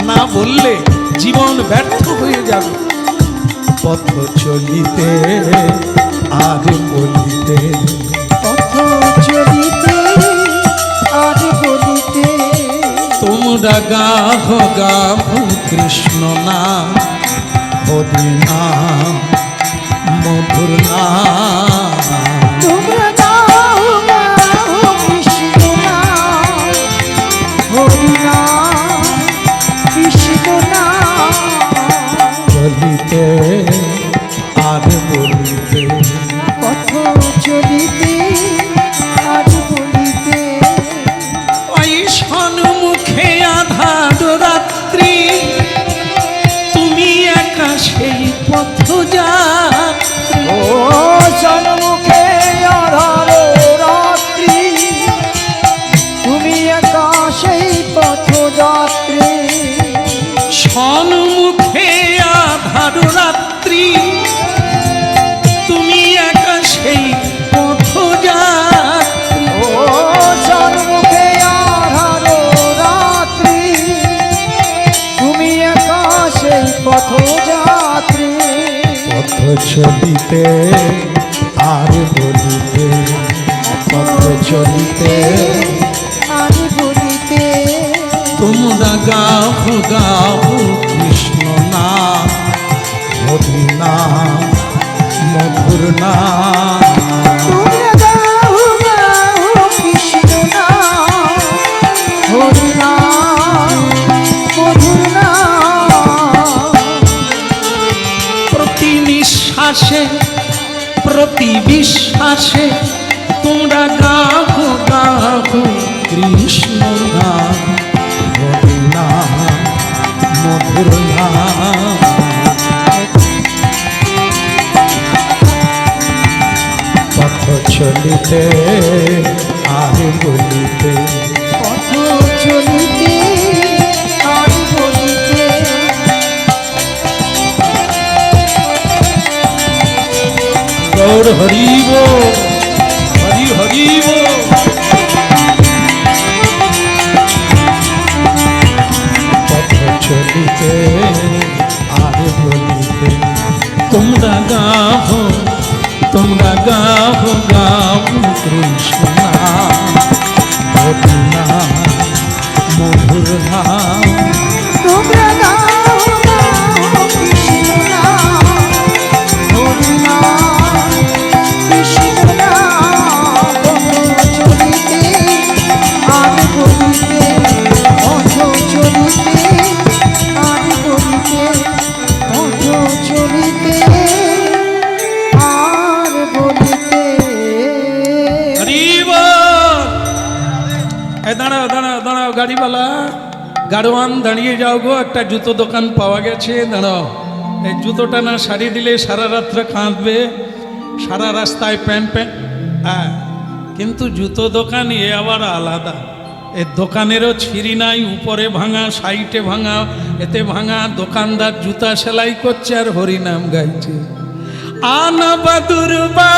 না বললে জীবন ব্যর্থ হয়ে যাবে। পথ চলিতে আর বলিতে,
পথ চলিতে আর বলিতে।
তোমরা গাহ গাহ কৃষ্ণ নাম, হরি নাম, মধুর নাম।
তোমরা গাও গাও কৃষ্ণ নাম, হরি নাম, কৃষ্ণ নাম।
বলিতে আর বলিতে,
পথ চলিতে আর বলিতে।
ওই সন্মুখে আধার রাত্রি, তুমি একা সেই পথ যাত্রী।
ও সন্মুখে আধার রাত্রি, তুমি একা সেই পথযাত্রী।
সন্মুখে আধার রাত্রি, তুমি একা সেই পথ যাত্রী।
ও সন্মুখে আধার রাত্রি, তুমি একা সেই পথযাত্রী।
পথ চলিতে আর
বলিতে পথ চলিতে
আর বলিতে
তোমরা গাও গাও কৃষ্ণ নাম হরি নাম মধুর নাম।
তোমরা গাও গাও কৃষ্ণ নাম হরি নাম মধুর নাম।
প্রতি নিঃশ্বাসে প্রতি বিশ্বাসে তোমরা গাও গাও কৃষ্ণ নাম হরি নাম মধুর নাম। পথ চলিতে আর বলিতে
পথ চলিতে আর বলিতে
গৌর হরিব হরি হরিব। পথ চলিতে আর বলিতে তোমরা গাও গাও কৃষ্ণ নাম হরি নাম মধুর নাম।
তোমরা গাও গাও কৃষ্ণ নাম হরি নাম কৃষ্ণ নাম। পথ চলিতে আর বলিতে পথ চলিতে আর বলিতে পথ চলিতে আর বলিতে।
হরিব। দাঁড়াও দাঁড়াও দাঁড়াও গাড়িওয়ালা গাড়োয়ান দাঁড়িয়ে যাও গো, একটা জুতো দোকান পাওয়া গেছে, দাঁড়াও। এই জুতোটা না সারিয়ে দিলে সারা রাত্রে কাঁদবে, সারা রাস্তায় প্যান্ট প্যান্ট। হ্যাঁ, কিন্তু জুতো দোকান এ আবার আলাদা। এর দোকানেরও ছিঁড়ি নাই, উপরে ভাঙা সাইডে ভাঙা, এতে ভাঙা। দোকানদার জুতা সেলাই করছে আর হরিনাম গাইছে। আনা বাদুরবা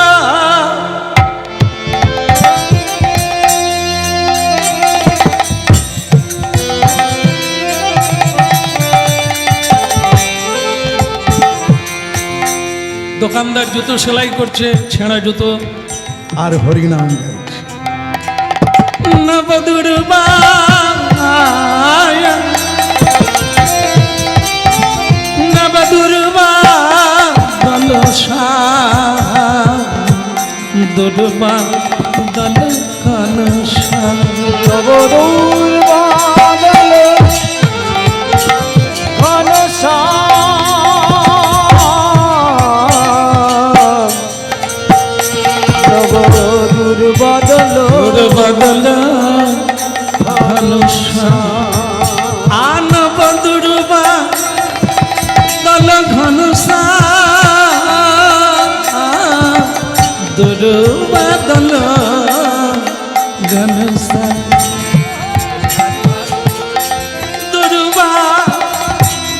দোকানদার জুতো সেলাই করছে, ছেঁড়া জুতো, আর হরিনাম গাইছে। নবদুর্বা নবদুর্বা দলসা দুর্বা দল কানসা।
নবদুর বাদল ঘনশ্যাম নবদুর বাদল
বদল ধনুষা আনব দুর্বা দল ঘনুষা দুর্বা দল ঘনুষা দুর্বা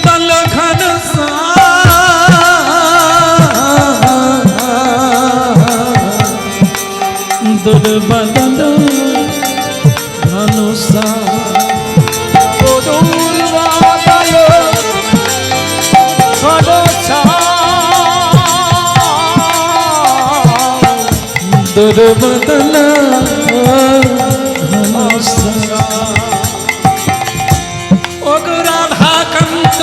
দল ঘনুষা দুর্বা দল ধনুষা
নবদুর বাদল ঘনশ্যাম
দুর্বদল ধনুষা। ওগো রাধাকান্ত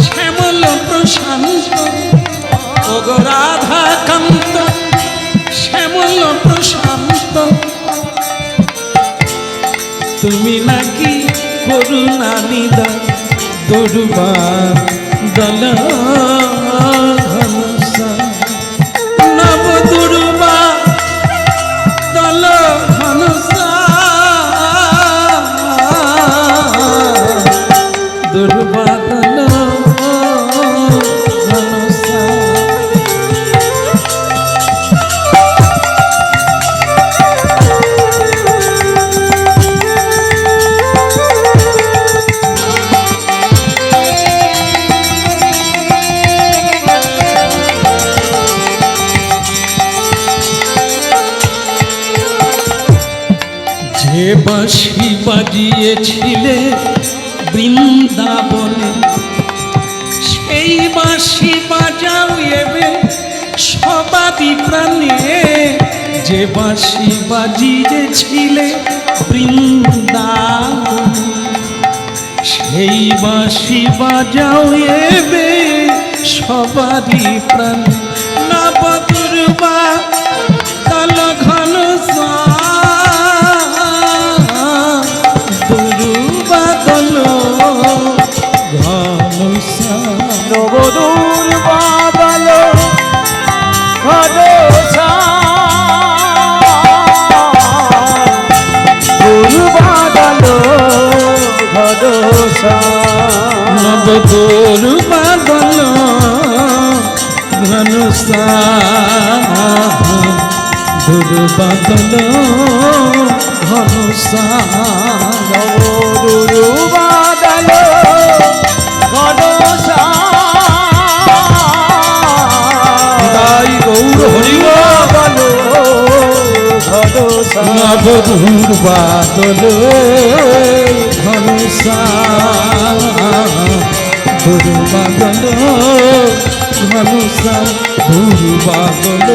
শ্যামল প্রশান্ত, ওগো রাধাকান্ত শ্যামল প্রশান্ত, তুমি নাকি করুণা নিদা দুর্বা দল ধনুষা। নব দুর্বা দল ধনুষা দুর্বা দল ধনুষা। যে বাঁশি বাজিয়েছিলে বৃন্দাবনে, সেই বাঁশি বাজাও এবে সবারই প্রাণে যে বাঁশি বাজিয়েছিলে বৃন্দাবন, সেই বাঁশি বাজাও এবে সবারই প্রাণে। নব দুর্বা কাল ঘন দুর্বাদল ঘন
নবদূর বাদল ঘন দুর্বাদল ঘন
নব দুর্বাদল ঘন দুর্বাদল ঘন
নবদূর বাদল ঘন
তাই গৌর হরিব নব দুর্বাদল ঘন দুর্বাদল ঘন দুর্বাদল